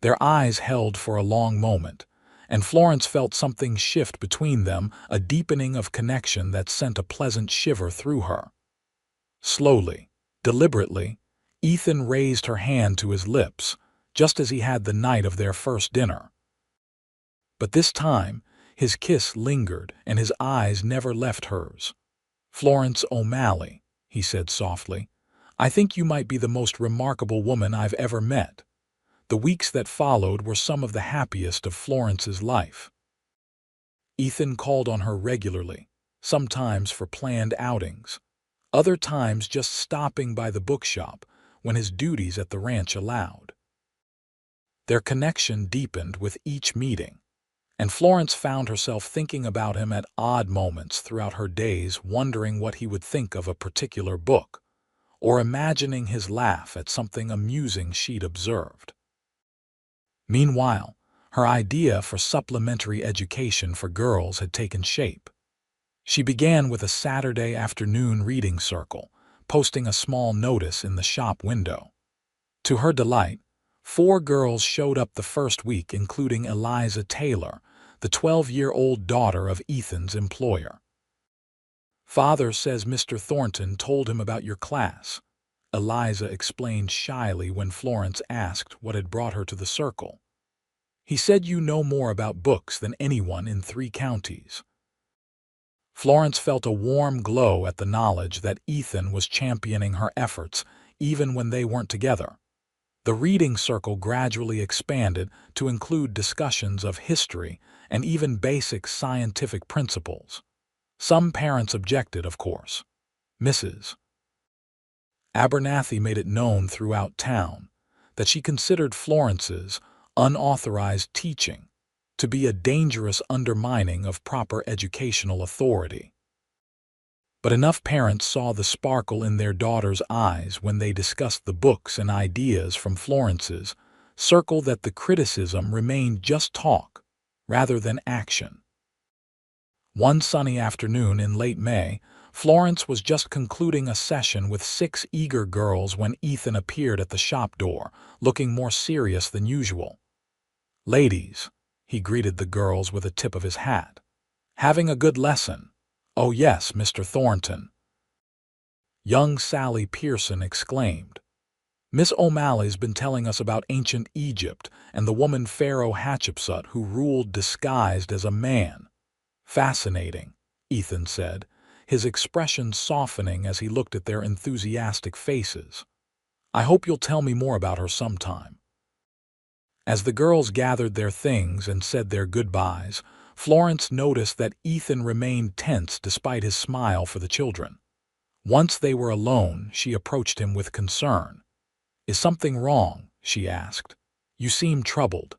Their eyes held for a long moment, and Florence felt something shift between them, a deepening of connection that sent a pleasant shiver through her. Slowly, deliberately, Ethan raised her hand to his lips, just as he had the night of their first dinner. But this time, his kiss lingered and his eyes never left hers. "Florence O'Malley," he said softly, "I think you might be the most remarkable woman I've ever met." The weeks that followed were some of the happiest of Florence's life. Ethan called on her regularly, sometimes for planned outings, other times just stopping by the bookshop when his duties at the ranch allowed. Their connection deepened with each meeting, and Florence found herself thinking about him at odd moments throughout her days, wondering what he would think of a particular book, or imagining his laugh at something amusing she'd observed. Meanwhile, her idea for supplementary education for girls had taken shape. She began with a Saturday afternoon reading circle, posting a small notice in the shop window. To her delight, 4 girls showed up the first week, including Eliza Taylor, the 12-year-old daughter of Ethan's employer. "Father says Mr. Thornton told him about your class," Eliza explained shyly when Florence asked what had brought her to the circle. "He said you know more about books than anyone in 3 counties." Florence felt a warm glow at the knowledge that Ethan was championing her efforts, even when they weren't together. The reading circle gradually expanded to include discussions of history and even basic scientific principles. Some parents objected, of course. Mrs. Abernathy made it known throughout town that she considered Florence's unauthorized teaching to be a dangerous undermining of proper educational authority. But enough parents saw the sparkle in their daughters' eyes when they discussed the books and ideas from Florence's circle that the criticism remained just talk rather than action. One sunny afternoon in late May, Florence was just concluding a session with 6 eager girls when Ethan appeared at the shop door, looking more serious than usual. "Ladies," he greeted the girls with a tip of his hat. "Having a good lesson?" "Oh yes, Mr. Thornton," young Sally Pearson exclaimed. "Miss O'Malley's been telling us about ancient Egypt and the woman Pharaoh Hatshepsut who ruled disguised as a man." "Fascinating," Ethan said, his expression softening as he looked at their enthusiastic faces. "I hope you'll tell me more about her sometime." As the girls gathered their things and said their goodbyes, Florence noticed that Ethan remained tense despite his smile for the children. Once they were alone, she approached him with concern. "Is something wrong?" she asked. "You seem troubled."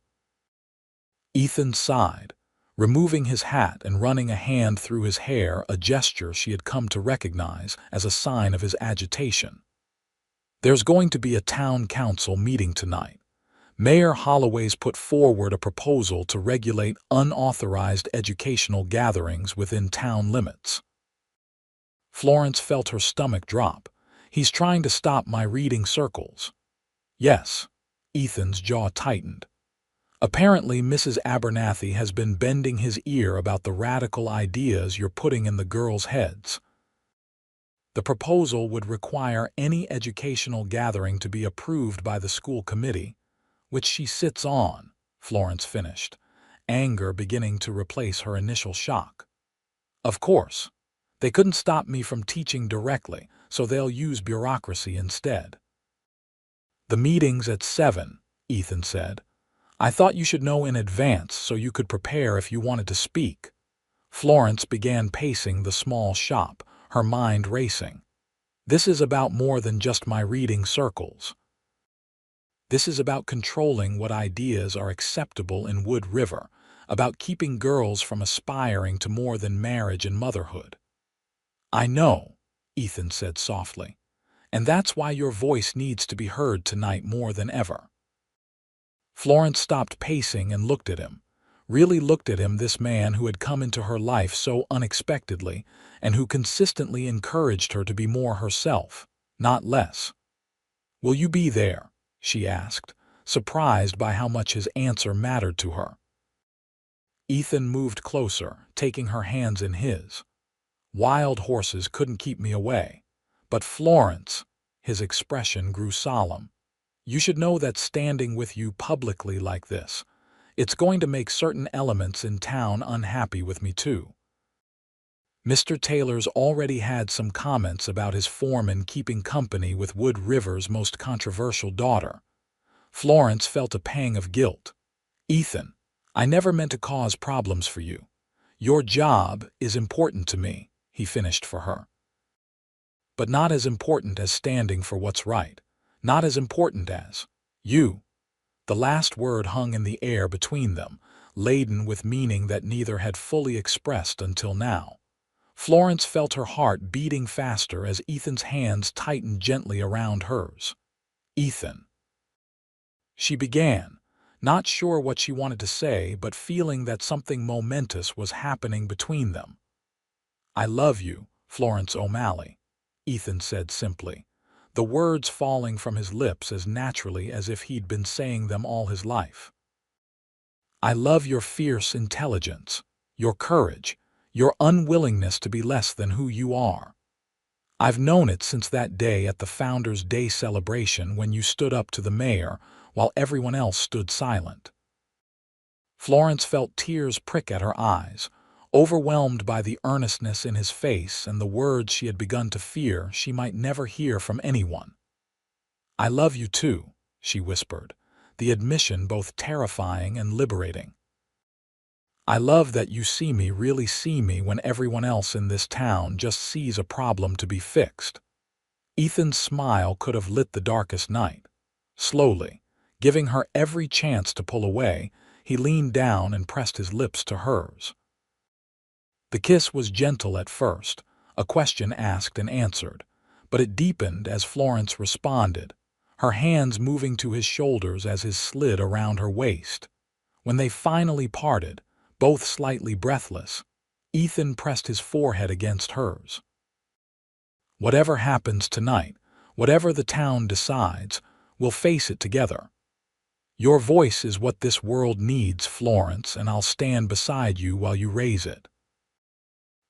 Ethan sighed, removing his hat and running a hand through his hair, a gesture she had come to recognize as a sign of his agitation. "There's going to be a town council meeting tonight. Mayor Holloway's put forward a proposal to regulate unauthorized educational gatherings within town limits." Florence felt her stomach drop. "He's trying to stop my reading circles." "Yes." Ethan's jaw tightened. "Apparently Mrs. Abernathy has been bending his ear about the radical ideas you're putting in the girls' heads. The proposal would require any educational gathering to be approved by the school committee, which she sits on," Florence finished, anger beginning to replace her initial shock. "Of course. They couldn't stop me from teaching directly, so they'll use bureaucracy instead." "The meeting's at 7, Ethan said. "I thought you should know in advance so you could prepare if you wanted to speak." Florence began pacing the small shop, her mind racing. "This is about more than just my reading circles. This is about controlling what ideas are acceptable in Wood River, about keeping girls from aspiring to more than marriage and motherhood." "I know," Ethan said softly, "and that's why your voice needs to be heard tonight more than ever." Florence stopped pacing and looked at him, really looked at him, this man who had come into her life so unexpectedly and who consistently encouraged her to be more herself, not less. "Will you be there?" she asked, surprised by how much his answer mattered to her. Ethan moved closer, taking her hands in his. "Wild horses couldn't keep me away. But Florence," his expression grew solemn, "you should know that standing with you publicly like this, it's going to make certain elements in town unhappy with me too." Mr. Taylor's already had some comments about his foreman keeping company with Wood River's most controversial daughter. Florence felt a pang of guilt. "Ethan, I never meant to cause problems for you. Your job is important to me," he finished for her. "But not as important as standing for what's right. Not as important as you." The last word hung in the air between them, laden with meaning that neither had fully expressed until now. Florence felt her heart beating faster as Ethan's hands tightened gently around hers. "Ethan," she began, not sure what she wanted to say but feeling that something momentous was happening between them. "I love you, Florence O'Malley," Ethan said simply, the words falling from his lips as naturally as if he'd been saying them all his life. "I love your fierce intelligence, your courage, your unwillingness to be less than who you are. I've known it since that day at the Founders' Day celebration when you stood up to the mayor while everyone else stood silent." Florence felt tears prick at her eyes, overwhelmed by the earnestness in his face and the words she had begun to fear she might never hear from anyone. "I love you too," she whispered, the admission both terrifying and liberating. "I love that you see me, really see me, when everyone else in this town just sees a problem to be fixed." Ethan's smile could have lit the darkest night. Slowly, giving her every chance to pull away, he leaned down and pressed his lips to hers. The kiss was gentle at first, a question asked and answered, but it deepened as Florence responded, her hands moving to his shoulders as his slid around her waist. When they finally parted, both slightly breathless, Ethan pressed his forehead against hers. Whatever happens tonight, whatever the town decides, we'll face it together. Your voice is what this world needs, Florence, and I'll stand beside you while you raise it."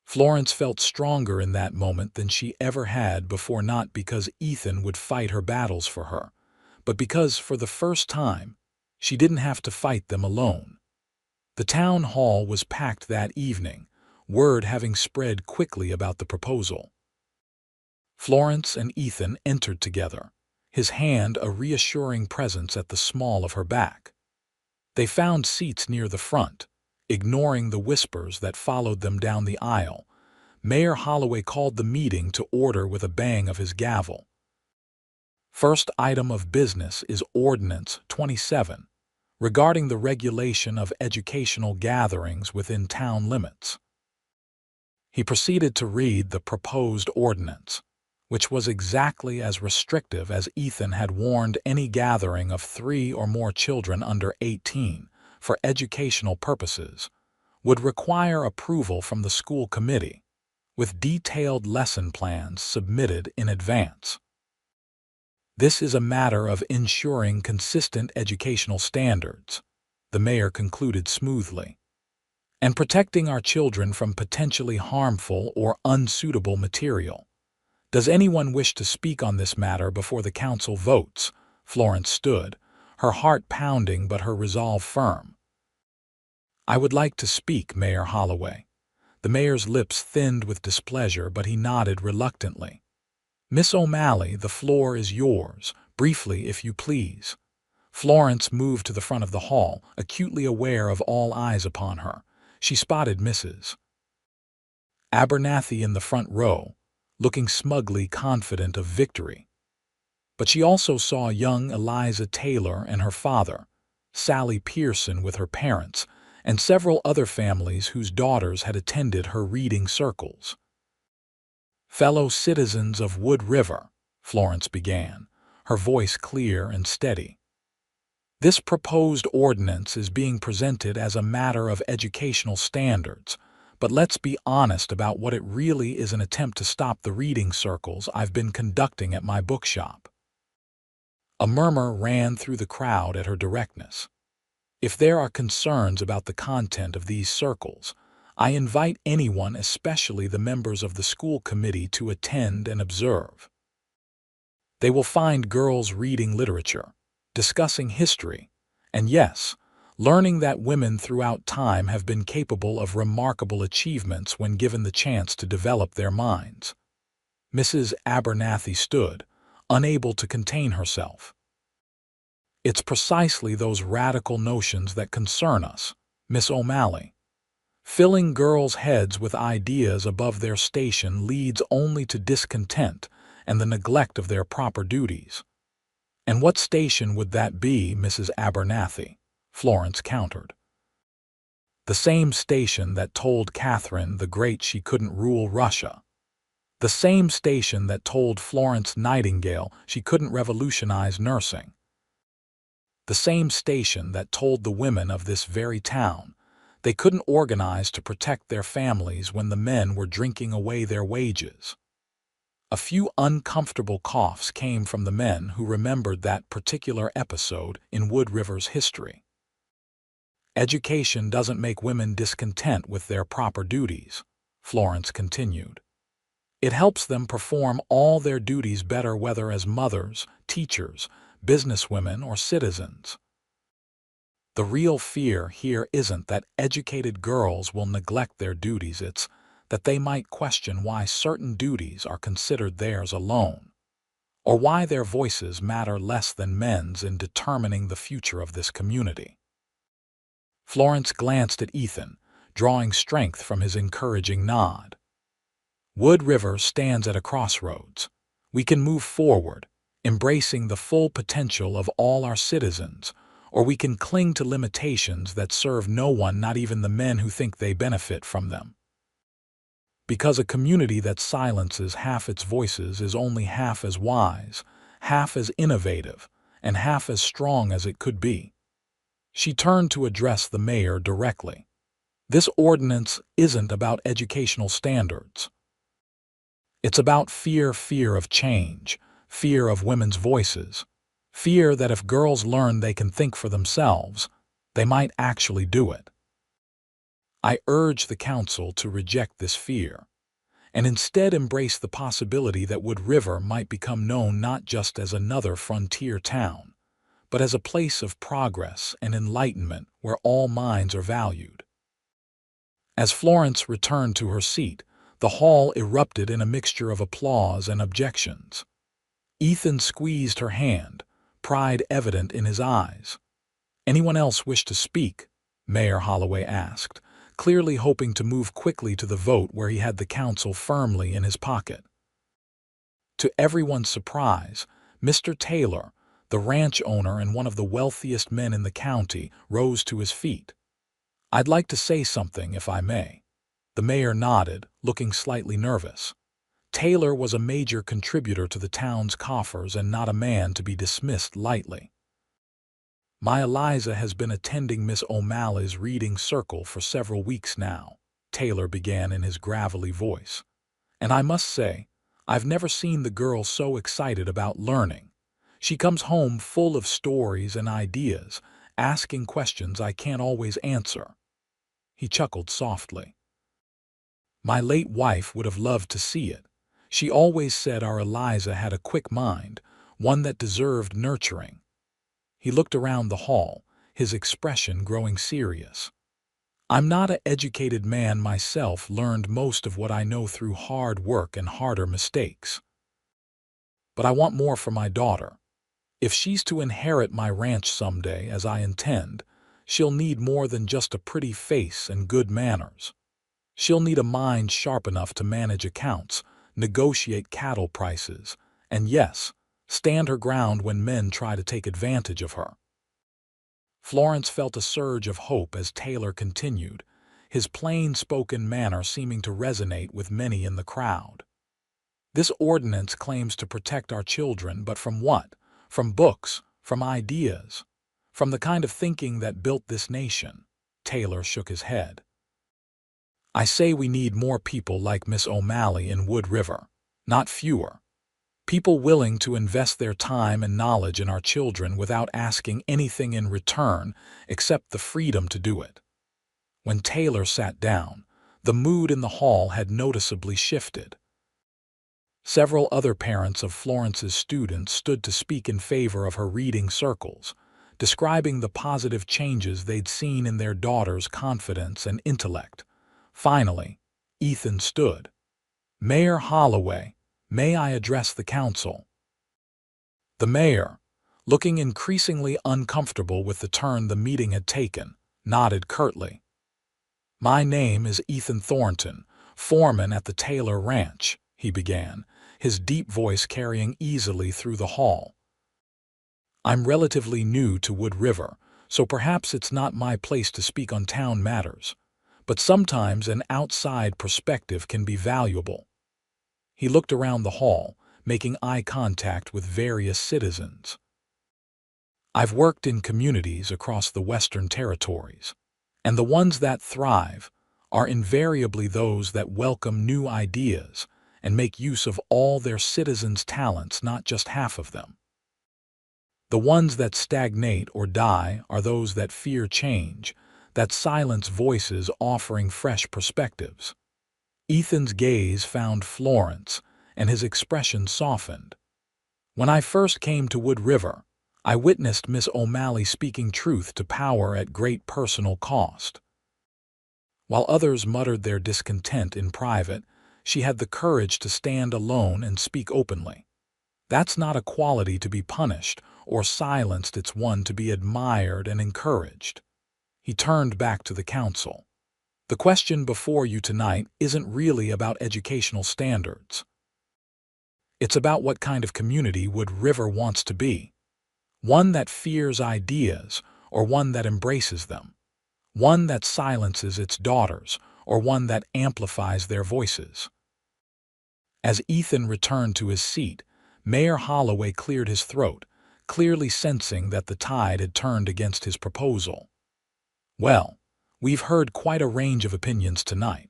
Florence felt stronger in that moment than she ever had before, not because Ethan would fight her battles for her, but because, for the first time, she didn't have to fight them alone. The town hall was packed that evening, word having spread quickly about the proposal. Florence and Ethan entered together, his hand a reassuring presence at the small of her back. They found seats near the front. Ignoring the whispers that followed them down the aisle, Mayor Holloway called the meeting to order with a bang of his gavel. First item of business is Ordinance 27, regarding the regulation of educational gatherings within town limits. He proceeded to read the proposed ordinance, which was exactly as restrictive as Ethan had warned any gathering of 3 or more children under 18 for educational purposes would require approval from the school committee, with detailed lesson plans submitted in advance. "This is a matter of ensuring consistent educational standards," the mayor concluded smoothly, "and protecting our children from potentially harmful or unsuitable material. Does anyone wish to speak on this matter before the council votes?" Florence stood, her heart pounding but her resolve firm. "I would like to speak, Mayor Holloway." The mayor's lips thinned with displeasure, but he nodded reluctantly. "Miss O'Malley, the floor is yours. Briefly, if you please." Florence moved to the front of the hall, acutely aware of all eyes upon her. She spotted Mrs. Abernathy in the front row, looking smugly confident of victory. But she also saw young Eliza Taylor and her father, Sally Pearson with her parents, and several other families whose daughters had attended her reading circles. "Fellow citizens of Wood River," Florence began, her voice clear and steady. "This proposed ordinance is being presented as a matter of educational standards, but let's be honest about what it really is: an attempt to stop the reading circles I've been conducting at my bookshop." A murmur ran through the crowd at her directness. "If there are concerns about the content of these circles, I invite anyone, especially the members of the school committee, to attend and observe. They will find girls reading literature, discussing history, and yes, learning that women throughout time have been capable of remarkable achievements when given the chance to develop their minds." Mrs. Abernathy stood, unable to contain herself. "It's precisely those radical notions that concern us, Miss O'Malley. Filling girls' heads with ideas above their station leads only to discontent and the neglect of their proper duties." "And what station would that be, Mrs. Abernathy?" Florence countered. "The same station that told Catherine the Great she couldn't rule Russia. The same station that told Florence Nightingale she couldn't revolutionize nursing. The same station that told the women of this very town they couldn't organize to protect their families when the men were drinking away their wages." A few uncomfortable coughs came from the men who remembered that particular episode in Wood River's history. "Education doesn't make women discontent with their proper duties," Florence continued. "It helps them perform all their duties better, whether as mothers, teachers, businesswomen, or citizens. The real fear here isn't that educated girls will neglect their duties, it's that they might question why certain duties are considered theirs alone, or why their voices matter less than men's in determining the future of this community." Florence glanced at Ethan, drawing strength from his encouraging nod. "Wood River stands at a crossroads. We can move forward, embracing the full potential of all our citizens, or we can cling to limitations that serve no one, not even the men who think they benefit from them. Because a community that silences half its voices is only half as wise, half as innovative, and half as strong as it could be." She turned to address the mayor directly. "This ordinance isn't about educational standards. It's about fear of change, fear of women's voices, fear that if girls learn they can think for themselves, they might actually do it. I urge the council to reject this fear, and instead embrace the possibility that Wood River might become known not just as another frontier town, but as a place of progress and enlightenment where all minds are valued. As Florence returned to her seat, the hall erupted in a mixture of applause and objections. Ethan squeezed her hand, pride evident in his eyes. "Anyone else wish to speak?" Mayor Holloway asked, clearly hoping to move quickly to the vote where he had the council firmly in his pocket. To everyone's surprise, Mr. Taylor, the ranch owner and one of the wealthiest men in the county, rose to his feet. "I'd like to say something, if I may." The mayor nodded, looking slightly nervous. Taylor was a major contributor to the town's coffers and not a man to be dismissed lightly. "My Eliza has been attending Miss O'Malley's reading circle for several weeks now," Taylor began in his gravelly voice. "And I must say, I've never seen the girl so excited about learning. She comes home full of stories and ideas, asking questions I can't always answer." He chuckled softly. "My late wife would have loved to see it. She always said our Eliza had a quick mind, one that deserved nurturing." He looked around the hall, his expression growing serious. "I'm not an educated man myself, learned most of what I know through hard work and harder mistakes. But I want more for my daughter. If she's to inherit my ranch someday, as I intend, she'll need more than just a pretty face and good manners. She'll need a mind sharp enough to manage accounts, negotiate cattle prices, and yes, stand her ground when men try to take advantage of her." Florence felt a surge of hope as Taylor continued, his plain-spoken manner seeming to resonate with many in the crowd. "This ordinance claims to protect our children, but from what? From books, from ideas, from the kind of thinking that built this nation." Taylor shook his head. "I say we need more people like Miss O'Malley in Wood River, not fewer. People willing to invest their time and knowledge in our children without asking anything in return except the freedom to do it." When Taylor sat down, the mood in the hall had noticeably shifted. Several other parents of Florence's students stood to speak in favor of her reading circles, describing the positive changes they'd seen in their daughter's confidence and intellect. Finally, Ethan stood. "Mayor Holloway, may I address the council?" The mayor, looking increasingly uncomfortable with the turn the meeting had taken, nodded curtly. "My name is Ethan Thornton, foreman at the Taylor Ranch," he began, his deep voice carrying easily through the hall. "I'm relatively new to Wood River, so perhaps it's not my place to speak on town matters, but sometimes an outside perspective can be valuable." He looked around the hall, making eye contact with various citizens. "I've worked in communities across the Western Territories, and the ones that thrive are invariably those that welcome new ideas and make use of all their citizens' talents, not just half of them. The ones that stagnate or die are those that fear change, that silence voices offering fresh perspectives." Ethan's gaze found Florence, and his expression softened. "When I first came to Wood River, I witnessed Miss O'Malley speaking truth to power at great personal cost. While others muttered their discontent in private, she had the courage to stand alone and speak openly. That's not a quality to be punished or silenced, it's one to be admired and encouraged." He turned back to the council. "The question before you tonight isn't really about educational standards. It's about what kind of community Wood River wants to be. One that fears ideas or one that embraces them. One that silences its daughters or one that amplifies their voices." As Ethan returned to his seat, Mayor Holloway cleared his throat, clearly sensing that the tide had turned against his proposal. "Well, we've heard quite a range of opinions tonight,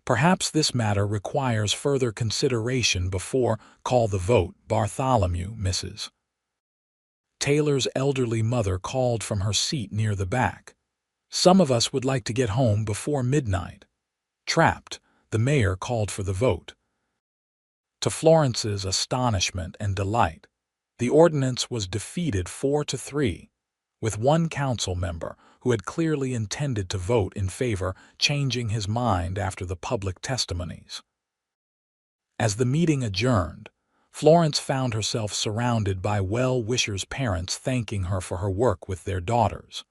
Perhaps this matter requires further consideration before call the vote. Bartholomew, Mrs. Taylor's elderly mother called from her seat near the back. Some of us would like to get home before midnight. Trapped, the mayor called for the vote. To Florence's astonishment and delight, the ordinance was defeated 4-3, with one council member who had clearly intended to vote in favor changing his mind after the public testimonies. As the meeting adjourned, Florence found herself surrounded by well-wishers' parents thanking her for her work with their daughters,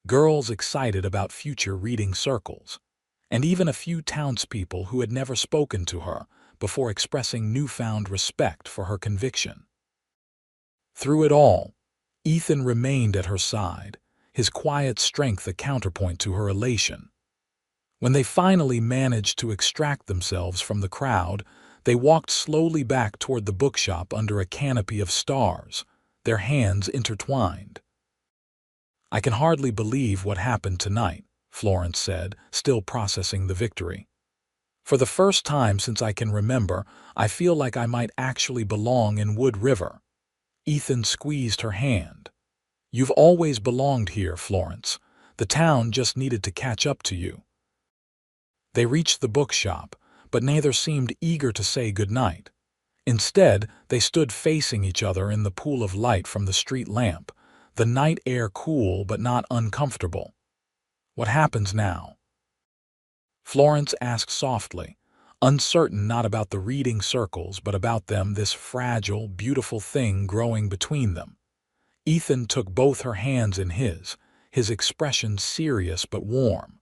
girls excited about future reading circles, and even a few townspeople who had never spoken to her before expressing newfound respect for her conviction. Through it all, Ethan remained at her side, his quiet strength a counterpoint to her elation. When they finally managed to extract themselves from the crowd, they walked slowly back toward the bookshop under a canopy of stars, their hands intertwined. "I can hardly believe what happened tonight," Florence said, still processing the victory. "For the first time since I can remember, I feel like I might actually belong in Wood River." Ethan squeezed her hand. "You've always belonged here, Florence. The town just needed to catch up to you." They reached the bookshop, but neither seemed eager to say goodnight. Instead, they stood facing each other in the pool of light from the street lamp, the night air cool but not uncomfortable. "What happens now?" Florence asked softly, uncertain not about the reading circles but about them, this fragile, beautiful thing growing between them. Ethan took both her hands in his expression serious but warm.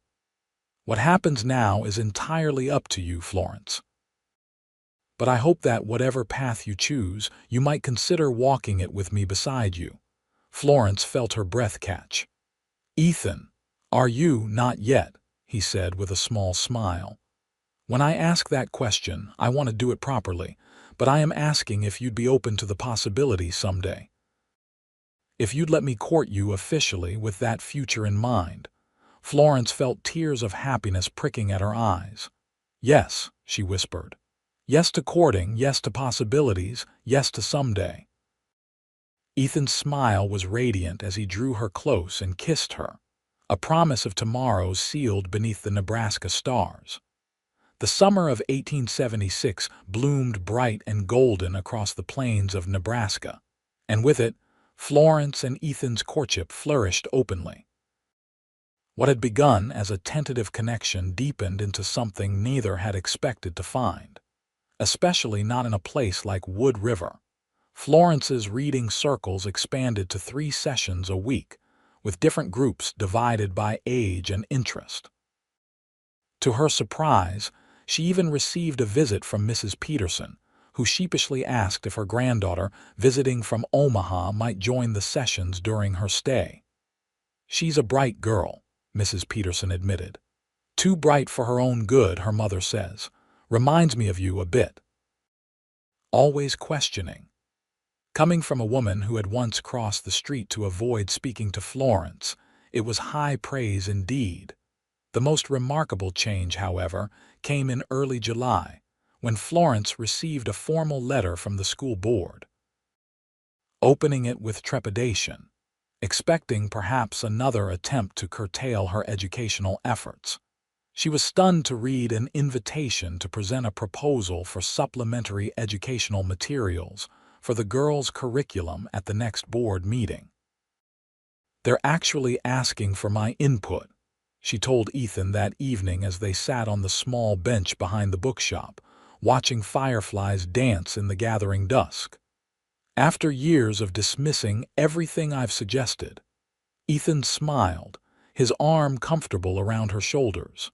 "What happens now is entirely up to you, Florence. But I hope that whatever path you choose, you might consider walking it with me beside you." Florence felt her breath catch. "Ethan, are you not yet?" he said with a small smile. "When I ask that question, I want to do it properly, but I am asking if you'd be open to the possibility someday. If you'd let me court you officially with that future in mind." Florence felt tears of happiness pricking at her eyes. "Yes," she whispered. "Yes to courting, yes to possibilities, yes to someday." Ethan's smile was radiant as he drew her close and kissed her, a promise of tomorrows sealed beneath the Nebraska stars. The summer of 1876 bloomed bright and golden across the plains of Nebraska, and with it, Florence and Ethan's courtship flourished openly. What had begun as a tentative connection deepened into something neither had expected to find, especially not in a place like Wood River. Florence's reading circles expanded to 3 sessions a week, with different groups divided by age and interest. To her surprise, she even received a visit from Mrs. Peterson, who sheepishly asked if her granddaughter, visiting from Omaha, might join the sessions during her stay. "She's a bright girl," Mrs. Peterson admitted. "Too bright for her own good, her mother says. Reminds me of you a bit." Always questioning. Coming from a woman who had once crossed the street to avoid speaking to Florence, it was high praise indeed. The most remarkable change, however, came in early July, when Florence received a formal letter from the school board. Opening it with trepidation, expecting perhaps another attempt to curtail her educational efforts, she was stunned to read an invitation to present a proposal for supplementary educational materials for the girls' curriculum at the next board meeting. "They're actually asking for my input," she told Ethan that evening as they sat on the small bench behind the bookshop, watching fireflies dance in the gathering dusk. "After years of dismissing everything I've suggested." Ethan smiled, his arm comfortable around her shoulders.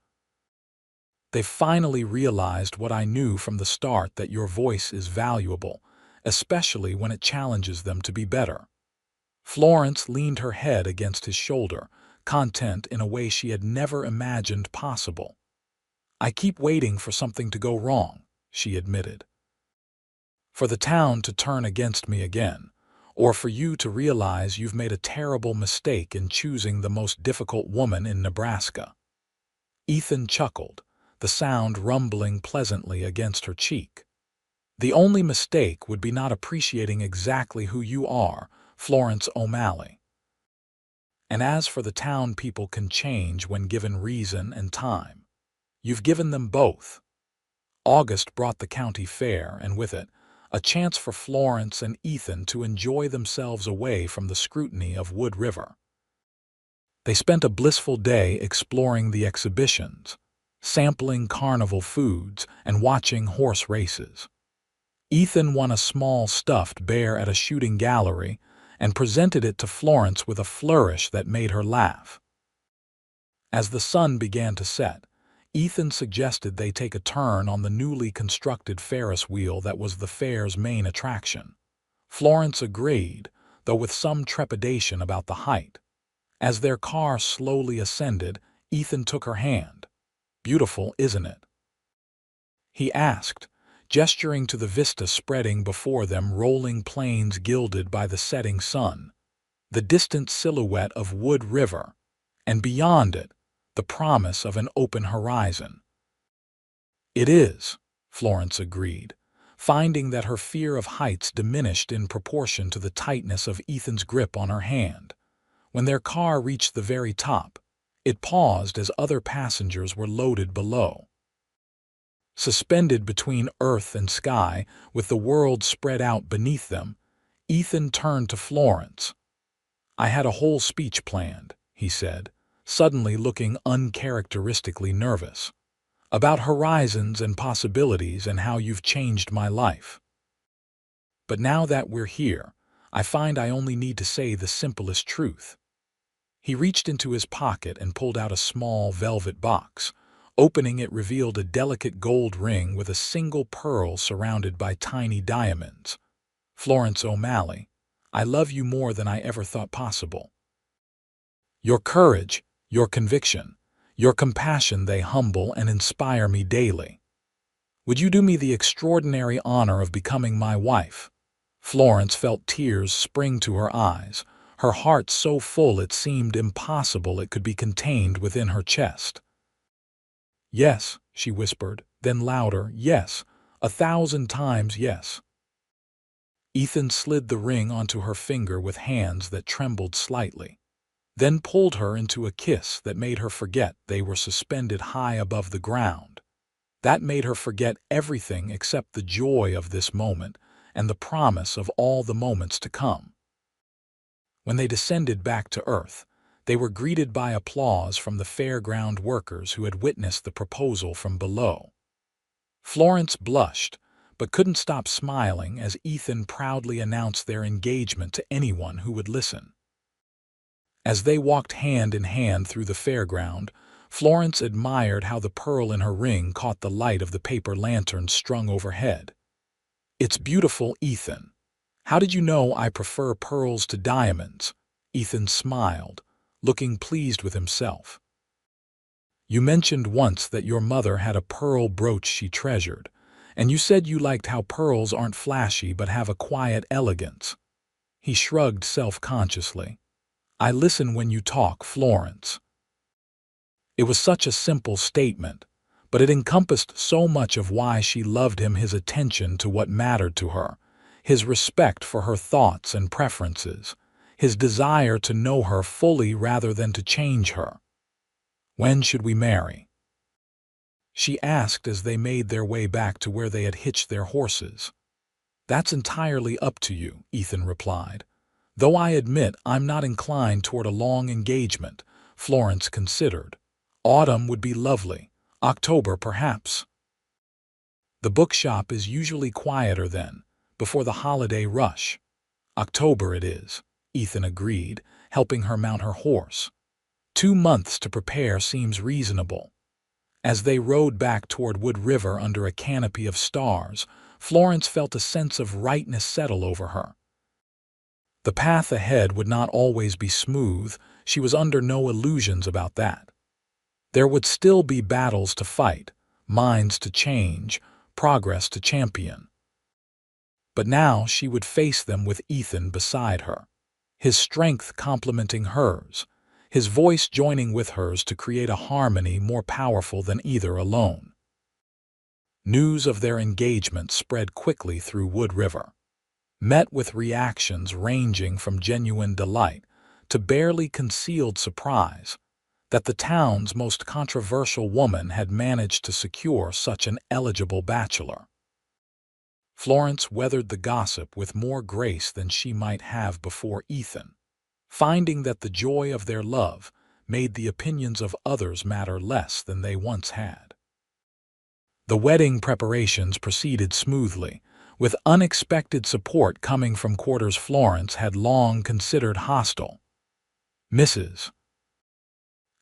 "They finally realized what I knew from the start, that your voice is valuable, especially when it challenges them to be better." Florence leaned her head against his shoulder, content in a way she had never imagined possible. "I keep waiting for something to go wrong," she admitted. "For the town to turn against me again, or for you to realize you've made a terrible mistake in choosing the most difficult woman in Nebraska." Ethan chuckled, the sound rumbling pleasantly against her cheek. "The only mistake would be not appreciating exactly who you are, Florence O'Malley. And as for the town, people can change when given reason and time. You've given them both." August brought the county fair, and with it, a chance for Florence and Ethan to enjoy themselves away from the scrutiny of Wood River. They spent a blissful day exploring the exhibitions, sampling carnival foods, and watching horse races. Ethan won a small stuffed bear at a shooting gallery and presented it to Florence with a flourish that made her laugh. As the sun began to set, Ethan suggested they take a turn on the newly constructed Ferris wheel that was the fair's main attraction. Florence agreed, though with some trepidation about the height. As their car slowly ascended, Ethan took her hand. "Beautiful, isn't it?" he asked, gesturing to the vista spreading before them, rolling plains gilded by the setting sun, the distant silhouette of Wood River, and beyond it, the promise of an open horizon. "It is," Florence agreed, finding that her fear of heights diminished in proportion to the tightness of Ethan's grip on her hand. When their car reached the very top, it paused as other passengers were loaded below. Suspended between earth and sky, with the world spread out beneath them, Ethan turned to Florence. "I had a whole speech planned," he said, suddenly looking uncharacteristically nervous, "about horizons and possibilities and how you've changed my life. But now that we're here, I find I only need to say the simplest truth." He reached into his pocket and pulled out a small velvet box. Opening it revealed a delicate gold ring with a single pearl surrounded by tiny diamonds. "Florence O'Malley, I love you more than I ever thought possible. Your courage, your conviction, your compassion, they humble and inspire me daily. Would you do me the extraordinary honor of becoming my wife?" Florence felt tears spring to her eyes, her heart so full it seemed impossible it could be contained within her chest. "Yes," she whispered, then louder, "yes, 1,000 times yes." Ethan slid the ring onto her finger with hands that trembled slightly, then pulled her into a kiss that made her forget they were suspended high above the ground. That made her forget everything except the joy of this moment and the promise of all the moments to come. When they descended back to earth, they were greeted by applause from the fairground workers who had witnessed the proposal from below. Florence blushed, but couldn't stop smiling as Ethan proudly announced their engagement to anyone who would listen. As they walked hand in hand through the fairground, Florence admired how the pearl in her ring caught the light of the paper lantern strung overhead. "It's beautiful, Ethan. How did you know I prefer pearls to diamonds?" Ethan smiled, looking pleased with himself. "You mentioned once that your mother had a pearl brooch she treasured, and you said you liked how pearls aren't flashy but have a quiet elegance." He shrugged self-consciously. "I listen when you talk, Florence." It was such a simple statement, but it encompassed so much of why she loved him: his attention to what mattered to her, his respect for her thoughts and preferences, his desire to know her fully rather than to change her. "When should we marry?" she asked as they made their way back to where they had hitched their horses. "That's entirely up to you," Ethan replied. "Though I admit I'm not inclined toward a long engagement." Florence considered. "Autumn would be lovely. October, perhaps." "The bookshop is usually quieter then, before the holiday rush." "October it is," Ethan agreed, helping her mount her horse. 2 months to prepare seems reasonable." As they rode back toward Wood River under a canopy of stars, Florence felt a sense of rightness settle over her. The path ahead would not always be smooth. She was under no illusions about that. There would still be battles to fight, minds to change, progress to champion. But now she would face them with Ethan beside her, his strength complementing hers, his voice joining with hers to create a harmony more powerful than either alone. News of their engagement spread quickly through Wood River, met with reactions ranging from genuine delight to barely concealed surprise that the town's most controversial woman had managed to secure such an eligible bachelor. Florence weathered the gossip with more grace than she might have before Ethan, finding that the joy of their love made the opinions of others matter less than they once had. The wedding preparations proceeded smoothly, with unexpected support coming from quarters Florence had long considered hostile. Mrs.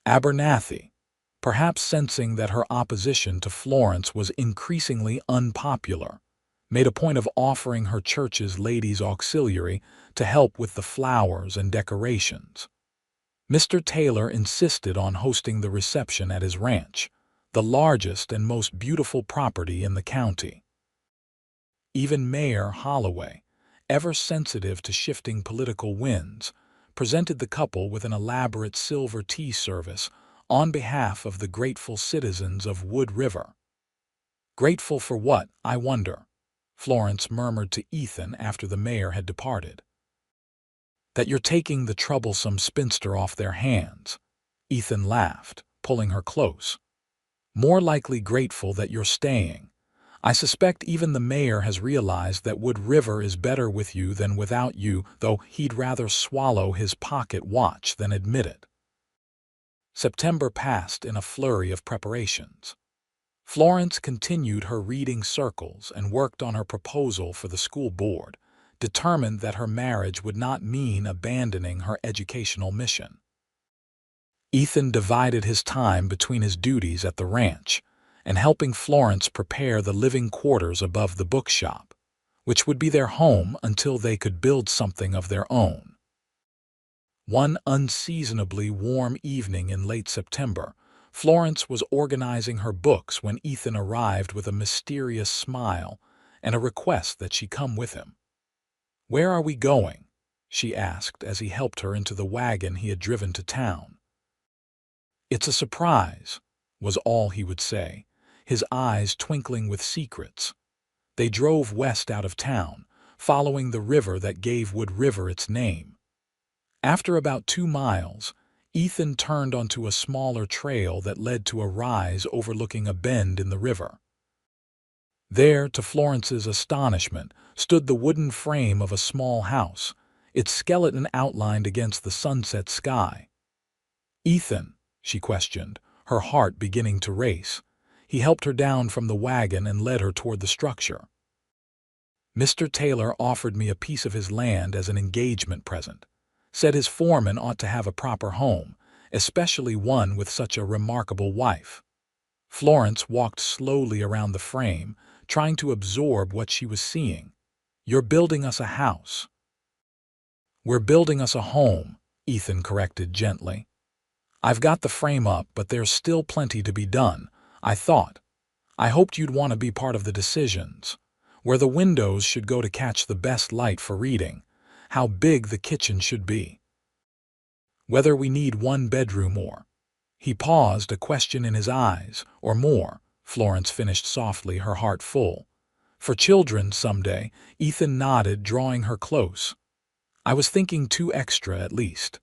Abernathy, perhaps sensing that her opposition to Florence was increasingly unpopular, made a point of offering her church's ladies' auxiliary to help with the flowers and decorations. Mr. Taylor insisted on hosting the reception at his ranch, the largest and most beautiful property in the county. Even Mayor Holloway, ever sensitive to shifting political winds, presented the couple with an elaborate silver tea service on behalf of the grateful citizens of Wood River. "Grateful for what, I wonder?" Florence murmured to Ethan after the mayor had departed. "That you're taking the troublesome spinster off their hands," Ethan laughed, pulling her close. "More likely grateful that you're staying. I suspect even the mayor has realized that Wood River is better with you than without you, though he'd rather swallow his pocket watch than admit it." September passed in a flurry of preparations. Florence continued her reading circles and worked on her proposal for the school board, determined that her marriage would not mean abandoning her educational mission. Ethan divided his time between his duties at the ranch and helping Florence prepare the living quarters above the bookshop, which would be their home until they could build something of their own. One unseasonably warm evening in late September, Florence was organizing her books when Ethan arrived with a mysterious smile and a request that she come with him. "Where are we going?" she asked as he helped her into the wagon he had driven to town. "It's a surprise," was all he would say, his eyes twinkling with secrets. They drove west out of town, following the river that gave Wood River its name. After about 2 miles, Ethan turned onto a smaller trail that led to a rise overlooking a bend in the river. There, to Florence's astonishment, stood the wooden frame of a small house, its skeleton outlined against the sunset sky. "Ethan," she questioned, her heart beginning to race. He helped her down from the wagon and led her toward the structure. "Mr. Taylor offered me a piece of his land as an engagement present. Said his foreman ought to have a proper home, especially one with such a remarkable wife." Florence walked slowly around the frame, trying to absorb what she was seeing. "You're building us a house." "We're building us a home," Ethan corrected gently. "I've got the frame up, but there's still plenty to be done. I hoped you'd want to be part of the decisions. Where the windows should go to catch the best light for reading. How big the kitchen should be. Whether we need 1 bedroom or—" He paused, a question in his eyes. "Or more," Florence finished softly, her heart full. "For children someday," Ethan nodded, drawing her close. "I was thinking 2 extra at least.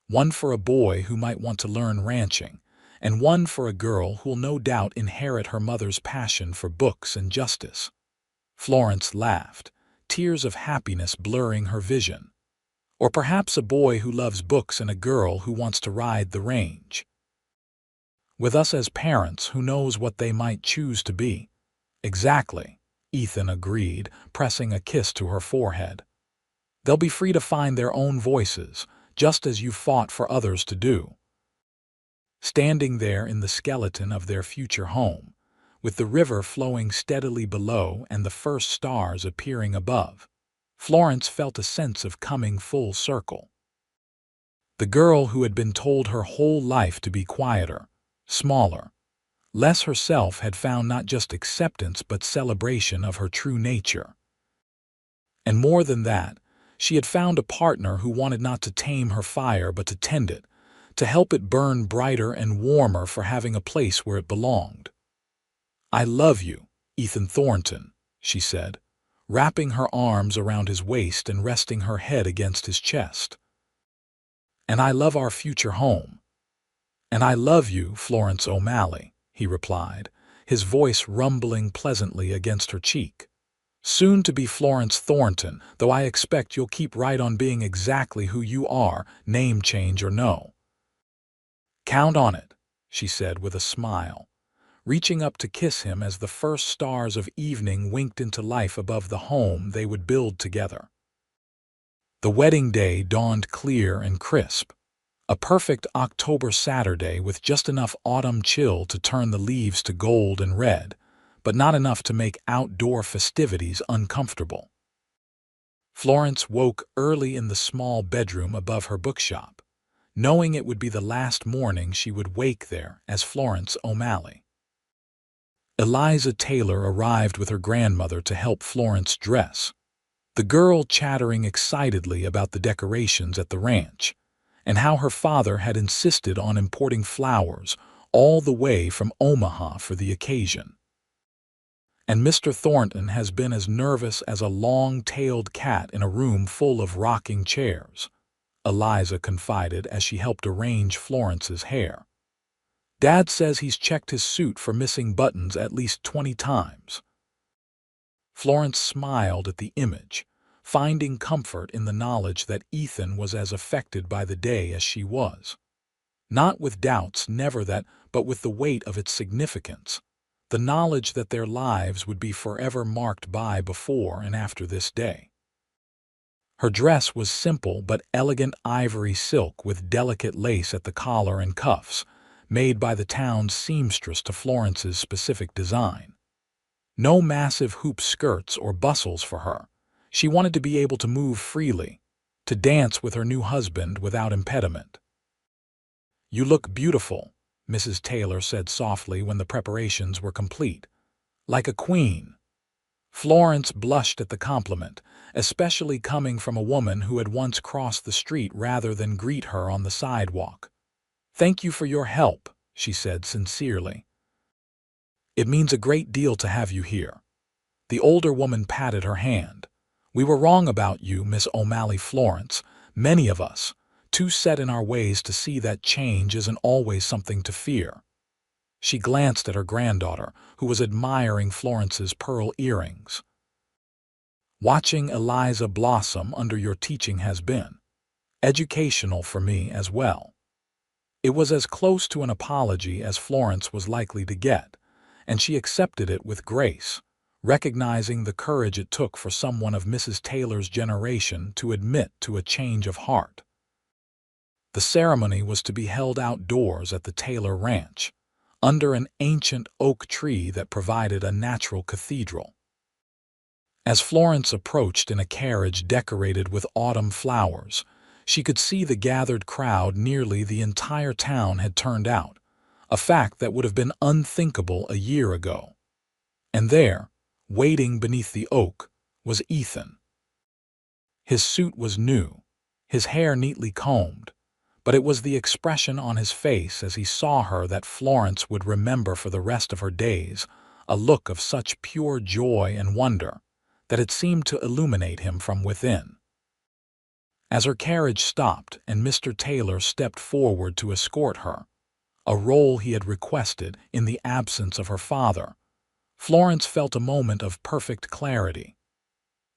1 for a boy who might want to learn ranching, and 1 for a girl who'll no doubt inherit her mother's passion for books and justice." Florence laughed, tears of happiness blurring her vision. "Or perhaps a boy who loves books and a girl who wants to ride the range. With us as parents, who knows what they might choose to be." "Exactly," Ethan agreed, pressing a kiss to her forehead. "They'll be free to find their own voices, just as you fought for others to do." Standing there in the skeleton of their future home, with the river flowing steadily below and the first stars appearing above, Florence felt a sense of coming full circle. The girl who had been told her whole life to be quieter, smaller, less herself had found not just acceptance but celebration of her true nature. And more than that, she had found a partner who wanted not to tame her fire but to tend it, to help it burn brighter and warmer for having a place where it belonged. "I love you, Ethan Thornton," she said, wrapping her arms around his waist and resting her head against his chest. "And I love our future home." "And I love you, Florence O'Malley," he replied, his voice rumbling pleasantly against her cheek. "Soon to be Florence Thornton, though I expect you'll keep right on being exactly who you are, name change or no." "Count on it," she said with a smile, reaching up to kiss him as the first stars of evening winked into life above the home they would build together. The wedding day dawned clear and crisp, a perfect October Saturday with just enough autumn chill to turn the leaves to gold and red, but not enough to make outdoor festivities uncomfortable. Florence woke early in the small bedroom above her bookshop, knowing it would be the last morning she would wake there as Florence O'Malley. Eliza Taylor arrived with her grandmother to help Florence dress, the girl chattering excitedly about the decorations at the ranch, and how her father had insisted on importing flowers all the way from Omaha for the occasion. "And Mr. Thornton has been as nervous as a long-tailed cat in a room full of rocking chairs," Eliza confided as she helped arrange Florence's hair. "Dad says he's checked his suit for missing buttons at least 20 times. Florence smiled at the image, finding comfort in the knowledge that Ethan was as affected by the day as she was. Not with doubts, never that, but with the weight of its significance, the knowledge that their lives would be forever marked by before and after this day. Her dress was simple but elegant ivory silk with delicate lace at the collar and cuffs, made by the town's seamstress to Florence's specific design. No massive hoop skirts or bustles for her. She wanted to be able to move freely, to dance with her new husband without impediment. "You look beautiful," Mrs. Taylor said softly when the preparations were complete. "Like a queen." Florence blushed at the compliment, especially coming from a woman who had once crossed the street rather than greet her on the sidewalk. "Thank you for your help," she said sincerely. "It means a great deal to have you here." The older woman patted her hand. "We were wrong about you, Miss O'Malley Florence, many of us, too set in our ways to see that change isn't always something to fear." She glanced at her granddaughter, who was admiring Florence's pearl earrings. "Watching Eliza blossom under your teaching has been educational for me as well." It was as close to an apology as Florence was likely to get, and she accepted it with grace, recognizing the courage it took for someone of Mrs. Taylor's generation to admit to a change of heart. The ceremony was to be held outdoors at the Taylor Ranch, under an ancient oak tree that provided a natural cathedral. As Florence approached in a carriage decorated with autumn flowers, she could see the gathered crowd. Nearly the entire town had turned out, a fact that would have been unthinkable a year ago. And there, waiting beneath the oak, was Ethan. His suit was new, his hair neatly combed, but it was the expression on his face as he saw her that Florence would remember for the rest of her days, a look of such pure joy and wonder that it seemed to illuminate him from within. As her carriage stopped and Mr. Taylor stepped forward to escort her, a role he had requested in the absence of her father, Florence felt a moment of perfect clarity.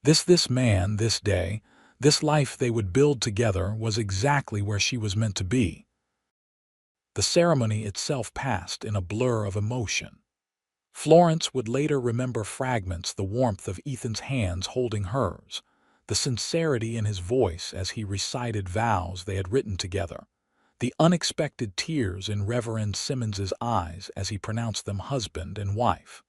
This man, this day, this life they would build together was exactly where she was meant to be. The ceremony itself passed in a blur of emotion. Florence would later remember fragments: the warmth of Ethan's hands holding hers, the sincerity in his voice as he recited vows they had written together, the unexpected tears in Reverend Simmons's eyes as he pronounced them husband and wife.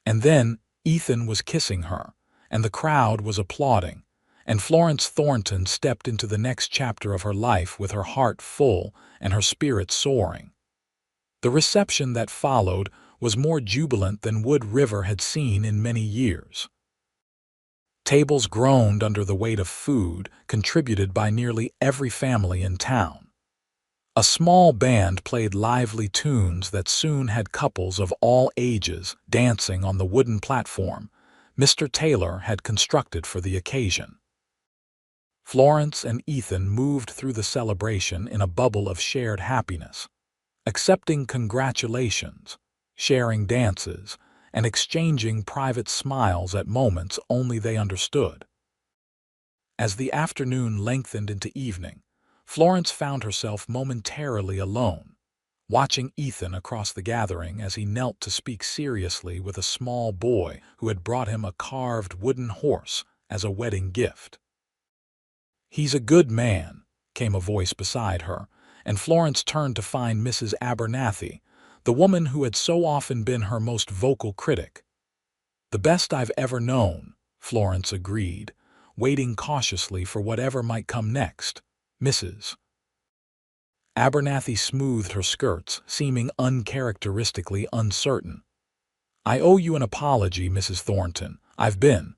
And then Ethan was kissing her, and the crowd was applauding, and Florence Thornton stepped into the next chapter of her life with her heart full and her spirit soaring. The reception that followed was more jubilant than Wood River had seen in many years. Tables groaned under the weight of food contributed by nearly every family in town. A A small band played lively tunes that soon had couples of all ages dancing on the wooden platform Mr. Taylor had constructed for the occasion. Florence and Ethan moved through the celebration in a bubble of shared happiness, accepting congratulations, sharing dances, and exchanging private smiles at moments only they understood. As the afternoon lengthened into evening, Florence found herself momentarily alone, watching Ethan across the gathering as he knelt to speak seriously with a small boy who had brought him a carved wooden horse as a wedding gift. "He's a good man," came a voice beside her, and Florence turned to find Mrs. Abernathy, the woman who had so often been her most vocal critic. "The best I've ever known," Florence agreed, waiting cautiously for whatever might come next. Mrs. Abernathy smoothed her skirts, seeming uncharacteristically uncertain. "I owe you an apology, Mrs. Thornton. I've been,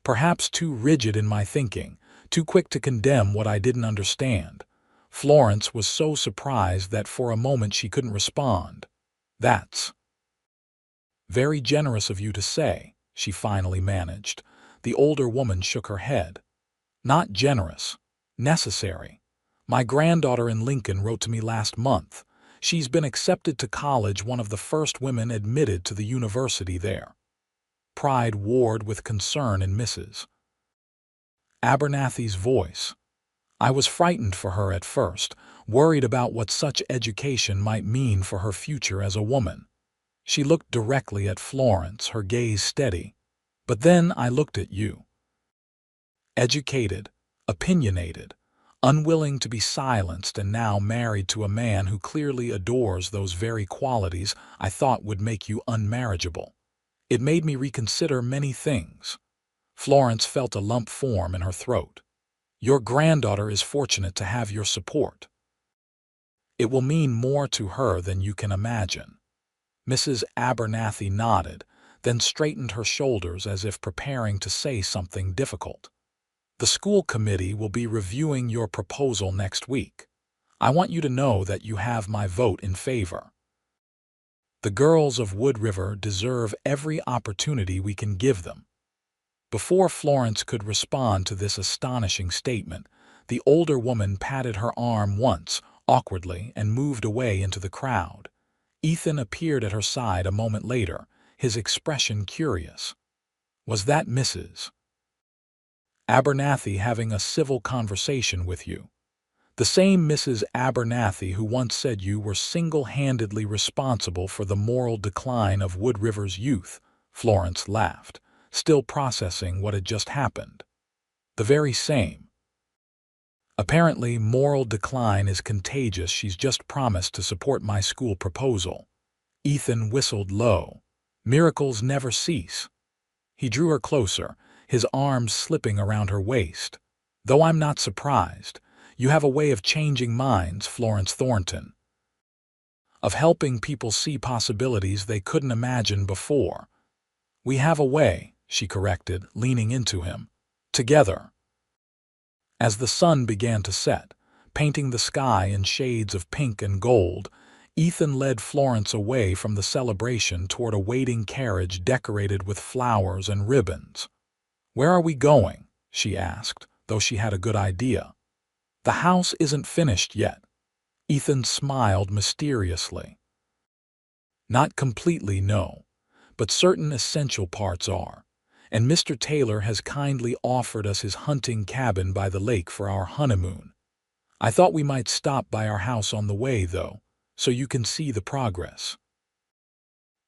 perhaps, too rigid in my thinking, too quick to condemn what I didn't understand." Florence was so surprised that for a moment she couldn't respond. "That's very generous of you to say," she finally managed. The older woman shook her head. "Not generous. Necessary. My granddaughter in Lincoln wrote to me last month. She's been accepted to college, one of the first women admitted to the university there." Pride warred with concern in Mrs. Abernathy's voice. "I was frightened for her at first, worried about what such education might mean for her future as a woman." She looked directly at Florence, her gaze steady. "But then I looked at you. Educated, opinionated, unwilling to be silenced, and now married to a man who clearly adores those very qualities I thought would make you unmarriageable. It made me reconsider many things." Florence felt a lump form in her throat. "Your granddaughter is fortunate to have your support. It will mean more to her than you can imagine." Mrs. Abernathy nodded, then straightened her shoulders as if preparing to say something difficult. "The school committee will be reviewing your proposal next week. I want you to know that you have my vote in favor. The girls of Wood River deserve every opportunity we can give them." Before Florence could respond to this astonishing statement, the older woman patted her arm once, awkwardly, and moved away into the crowd. Ethan appeared at her side a moment later, his expression curious. "Was that Mrs. Abernathy having a civil conversation with you?" "The same Mrs. Abernathy who once said you were single-handedly responsible for the moral decline of Wood River's youth," Florence laughed, still processing what had just happened. "The very same. Apparently, moral decline is contagious. She's just promised to support my school proposal." Ethan whistled low. "Miracles never cease." He drew her closer, his arms slipping around her waist. "Though I'm not surprised. You have a way of changing minds, Florence Thornton. Of helping people see possibilities they couldn't imagine before." "We have a way," she corrected, leaning into him. "Together." As the sun began to set, painting the sky in shades of pink and gold, Ethan led Florence away from the celebration toward a waiting carriage decorated with flowers and ribbons. "Where are we going?" she asked, though she had a good idea. "The house isn't finished yet." Ethan smiled mysteriously. "Not completely, no, but certain essential parts are. And Mr. Taylor has kindly offered us his hunting cabin by the lake for our honeymoon. I thought we might stop by our house on the way, though, so you can see the progress."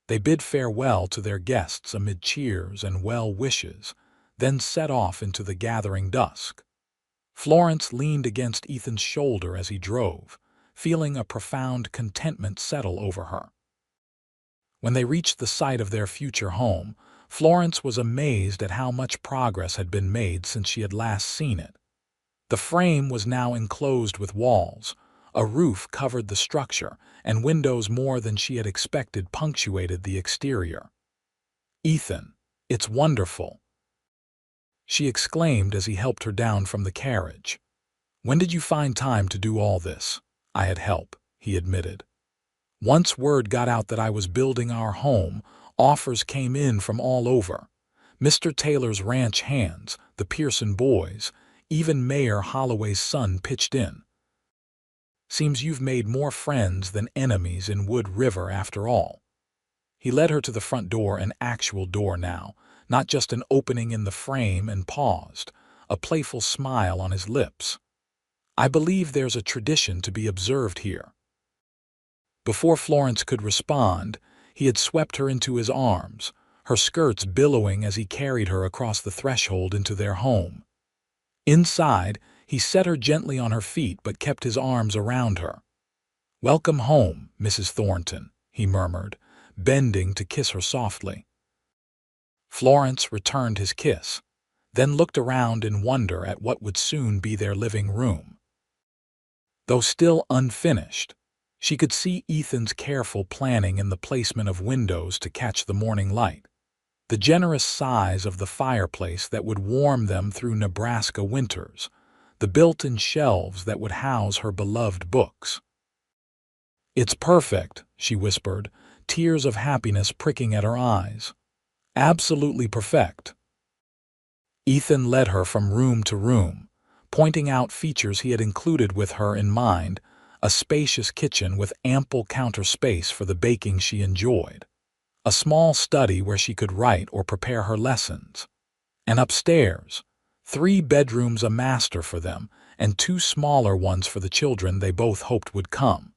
They bid farewell to their guests amid cheers and well wishes, then set off into the gathering dusk. Florence leaned against Ethan's shoulder as he drove, feeling a profound contentment settle over her. When they reached the site of their future home, Florence was amazed at how much progress had been made since she had last seen it. The frame was now enclosed with walls, a roof covered the structure, and windows more than she had expected punctuated the exterior. "Ethan, it's wonderful," she exclaimed as he helped her down from the carriage. "When did you find time to do all this?" "I had help," he admitted. "Once word got out that I was building our home, offers came in from all over. Mr. Taylor's ranch hands, the Pearson boys, even Mayor Holloway's son pitched in. Seems you've made more friends than enemies in Wood River after all." He led her to the front door, an actual door now, not just an opening in the frame, and paused, a playful smile on his lips. "I believe there's a tradition to be observed here." Before Florence could respond, he had swept her into his arms, her skirts billowing as he carried her across the threshold into their home. Inside, he set her gently on her feet but kept his arms around her. "Welcome home, Mrs. Thornton," he murmured, bending to kiss her softly. Florence returned his kiss, then looked around in wonder at what would soon be their living room. Though still unfinished, she could see Ethan's careful planning in the placement of windows to catch the morning light, the generous size of the fireplace that would warm them through Nebraska winters, the built-in shelves that would house her beloved books. "It's perfect," she whispered, tears of happiness pricking at her eyes. "Absolutely perfect." Ethan led her from room to room, pointing out features he had included with her in mind: a spacious kitchen with ample counter space for the baking she enjoyed, a small study where she could write or prepare her lessons, and upstairs, 3 bedrooms a master for them and 2 smaller ones for the children they both hoped would come.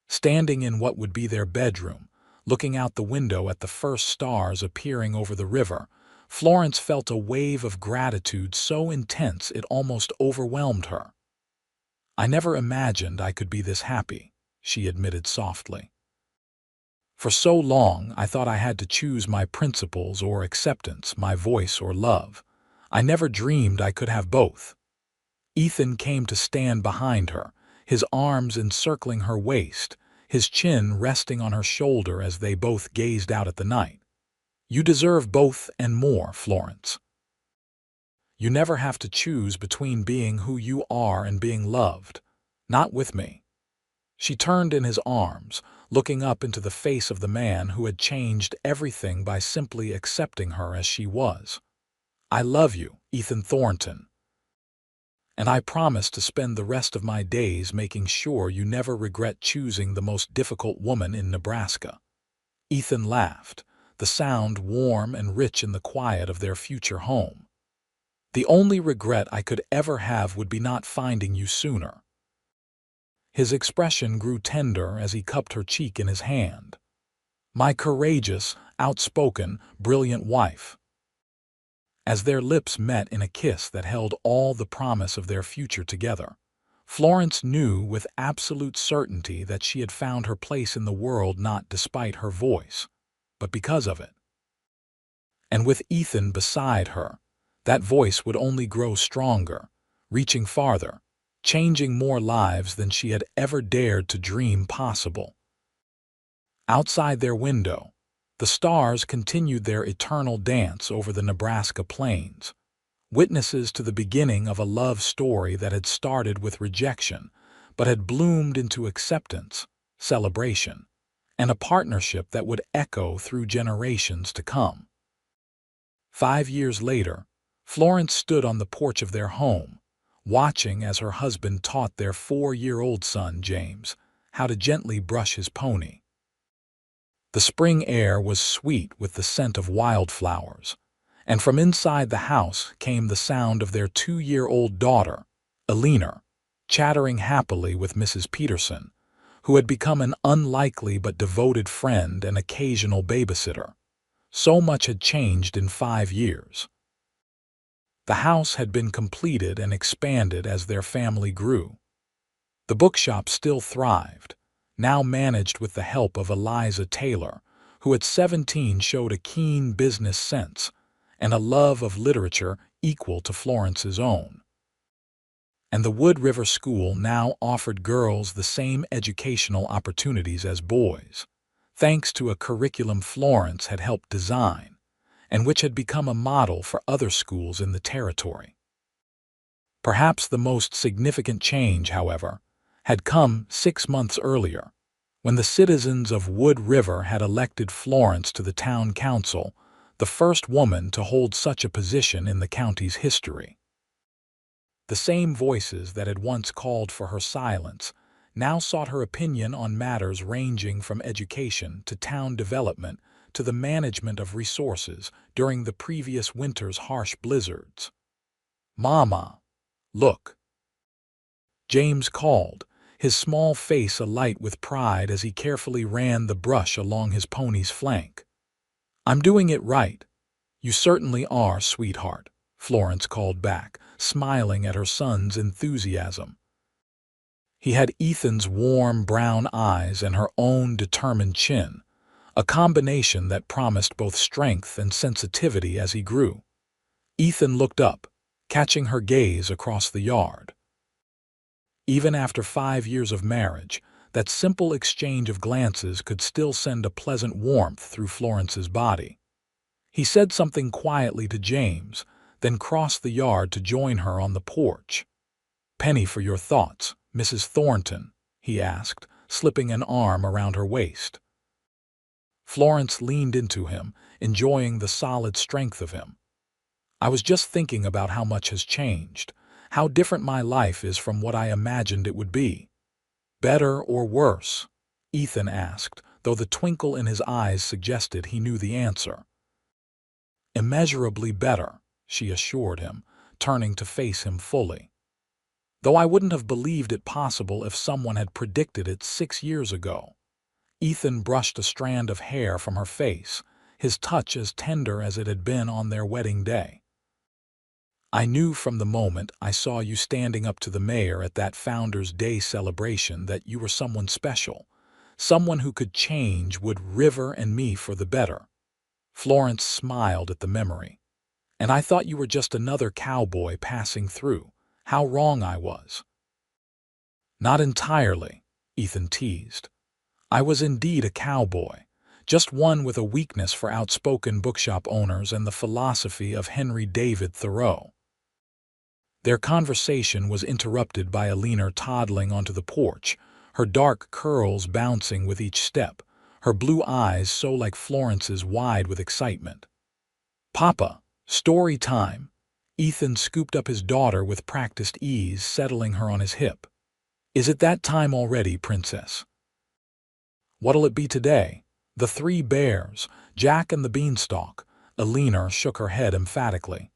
Standing in what would be their bedroom, looking out the window at the first stars appearing over the river, Florence felt a wave of gratitude so intense it almost overwhelmed her. "I never imagined I could be this happy," she admitted softly. "For so long I thought I had to choose my principles or acceptance, my voice or love. I never dreamed I could have both." Ethan came to stand behind her, his arms encircling her waist, his chin resting on her shoulder as they both gazed out at the night. "You deserve both and more, Florence. You never have to choose between being who you are and being loved. Not with me." She turned in his arms, looking up into the face of the man who had changed everything by simply accepting her as she was. "I love you, Ethan Thornton. And I promise to spend the rest of my days making sure you never regret choosing the most difficult woman in Nebraska." Ethan laughed, the sound warm and rich in the quiet of their future home. "The only regret I could ever have would be not finding you sooner." His expression grew tender as he cupped her cheek in his hand. "My courageous, outspoken, brilliant wife." As their lips met in a kiss that held all the promise of their future together, Florence knew with absolute certainty that she had found her place in the world not despite her voice, but because of it. And with Ethan beside her, that voice would only grow stronger, reaching farther, changing more lives than she had ever dared to dream possible. Outside their window, the stars continued their eternal dance over the Nebraska plains, witnesses to the beginning of a love story that had started with rejection, but had bloomed into acceptance, celebration, and a partnership that would echo through generations to come. 5 years later, Florence stood on the porch of their home, watching as her husband taught their 4-year-old son, James, how to gently brush his pony. The spring air was sweet with the scent of wildflowers, and from inside the house came the sound of their 2-year-old daughter, Elena, chattering happily with Mrs. Peterson, who had become an unlikely but devoted friend and occasional babysitter. So much had changed in 5 years. The house had been completed and expanded as their family grew. The bookshop still thrived, now managed with the help of Eliza Taylor, who at 17 showed a keen business sense and a love of literature equal to Florence's own. And the Wood River School now offered girls the same educational opportunities as boys, thanks to a curriculum Florence had helped design, and which had become a model for other schools in the territory. Perhaps the most significant change, however, had come 6 months earlier, when the citizens of Wood River had elected Florence to the town council, the first woman to hold such a position in the county's history. The same voices that had once called for her silence now sought her opinion on matters ranging from education to town development to the management of resources during the previous winter's harsh blizzards. "Mama, look," James called, his small face alight with pride as he carefully ran the brush along his pony's flank. "I'm doing it right." "You certainly are, sweetheart," Florence called back, smiling at her son's enthusiasm. He had Ethan's warm brown eyes and her own determined chin, a combination that promised both strength and sensitivity as he grew. Ethan looked up, catching her gaze across the yard. Even after 5 years of marriage, that simple exchange of glances could still send a pleasant warmth through Florence's body. He said something quietly to James, then crossed the yard to join her on the porch. "Penny for your thoughts, Mrs. Thornton," he asked, slipping an arm around her waist. Florence leaned into him, enjoying the solid strength of him. "I was just thinking about how much has changed, how different my life is from what I imagined it would be." "Better or worse?" Ethan asked, though the twinkle in his eyes suggested he knew the answer. "Immeasurably better," she assured him, turning to face him fully. "Though I wouldn't have believed it possible if someone had predicted it 6 years ago." Ethan brushed a strand of hair from her face, his touch as tender as it had been on their wedding day. "I knew from the moment I saw you standing up to the mayor at that Founders' Day celebration that you were someone special, someone who could change Wood River and me for the better." Florence smiled at the memory. "And I thought you were just another cowboy passing through. How wrong I was." "Not entirely," Ethan teased. "I was indeed a cowboy, just one with a weakness for outspoken bookshop owners and the philosophy of Henry David Thoreau." Their conversation was interrupted by Alina toddling onto the porch, her dark curls bouncing with each step, her blue eyes so like Florence's wide with excitement. "Papa, story time." Ethan scooped up his daughter with practiced ease, settling her on his hip. "Is it that time already, princess?" "What'll it be today?" "The Three Bears, Jack and the Beanstalk." Alina shook her head emphatically.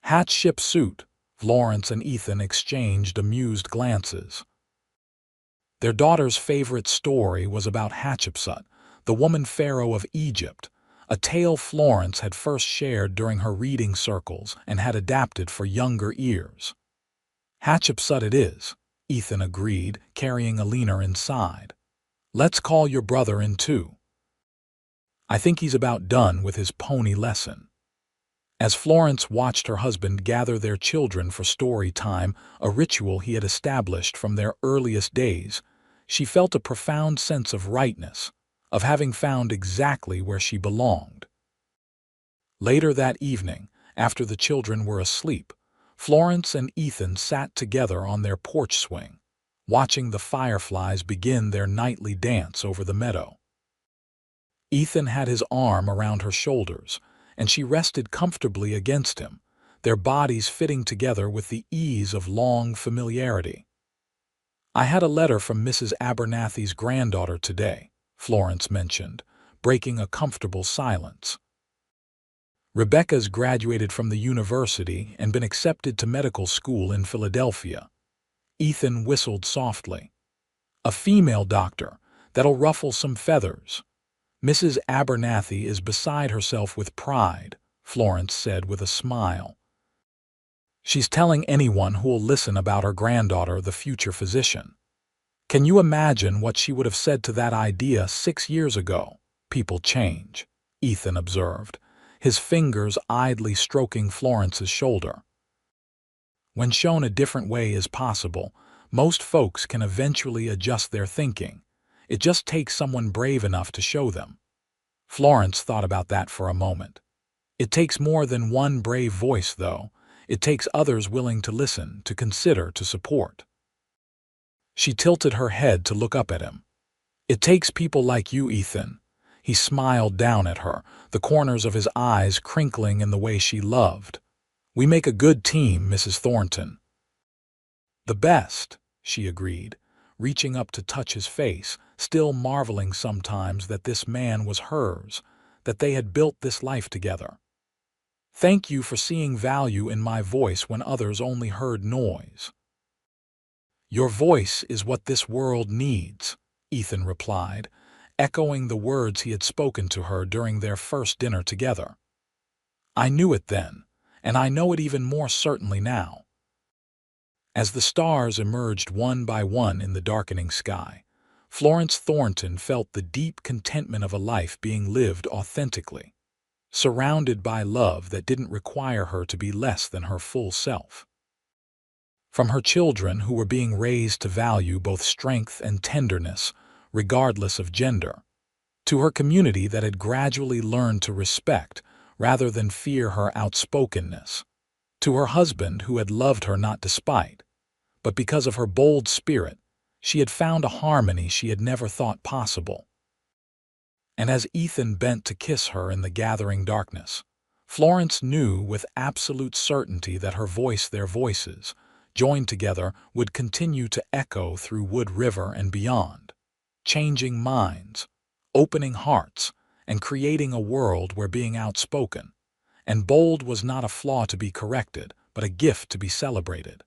"Hatch ship suit." Florence and Ethan exchanged amused glances. Their daughter's favorite story was about Hatshepsut, the woman pharaoh of Egypt, a tale Florence had first shared during her reading circles and had adapted for younger ears. "Hatshepsut it is," Ethan agreed, carrying Alina inside. "Let's call your brother in too. I think he's about done with his pony lesson." As Florence watched her husband gather their children for story time, a ritual he had established from their earliest days, she felt a profound sense of rightness, of having found exactly where she belonged. Later that evening, after the children were asleep, Florence and Ethan sat together on their porch swing, watching the fireflies begin their nightly dance over the meadow. Ethan had his arm around her shoulders, and she rested comfortably against him, their bodies fitting together with the ease of long familiarity. "I had a letter from Mrs. Abernathy's granddaughter today," Florence mentioned, breaking a comfortable silence. "Rebecca's graduated from the university and been accepted to medical school in Philadelphia." Ethan whistled softly. "A female doctor, that'll ruffle some feathers." "Mrs. Abernathy is beside herself with pride," Florence said with a smile. "She's telling anyone who'll listen about her granddaughter, the future physician. Can you imagine what she would have said to that idea 6 years ago?" "People change," Ethan observed, his fingers idly stroking Florence's shoulder. "When shown a different way is possible, most folks can eventually adjust their thinking. It just takes someone brave enough to show them." Florence thought about that for a moment. "It takes more than one brave voice, though. It takes others willing to listen, to consider, to support." She tilted her head to look up at him. "It takes people like you, Ethan." He smiled down at her, the corners of his eyes crinkling in the way she loved. "We make a good team, Mrs. Thornton." "The best," she agreed, reaching up to touch his face, still marveling sometimes that this man was hers, that they had built this life together. "Thank you for seeing value in my voice when others only heard noise." "Your voice is what this world needs," Ethan replied, echoing the words he had spoken to her during their first dinner together. "I knew it then, and I know it even more certainly now." As the stars emerged one by one in the darkening sky, Florence Thornton felt the deep contentment of a life being lived authentically, surrounded by love that didn't require her to be less than her full self. From her children who were being raised to value both strength and tenderness, regardless of gender, to her community that had gradually learned to respect rather than fear her outspokenness, to her husband who had loved her not despite, but because of her bold spirit, she had found a harmony she had never thought possible. And as Ethan bent to kiss her in the gathering darkness, Florence knew with absolute certainty that her voice, their voices, joined together, would continue to echo through Wood River and beyond, changing minds, opening hearts, and creating a world where being outspoken and bold was not a flaw to be corrected, but a gift to be celebrated.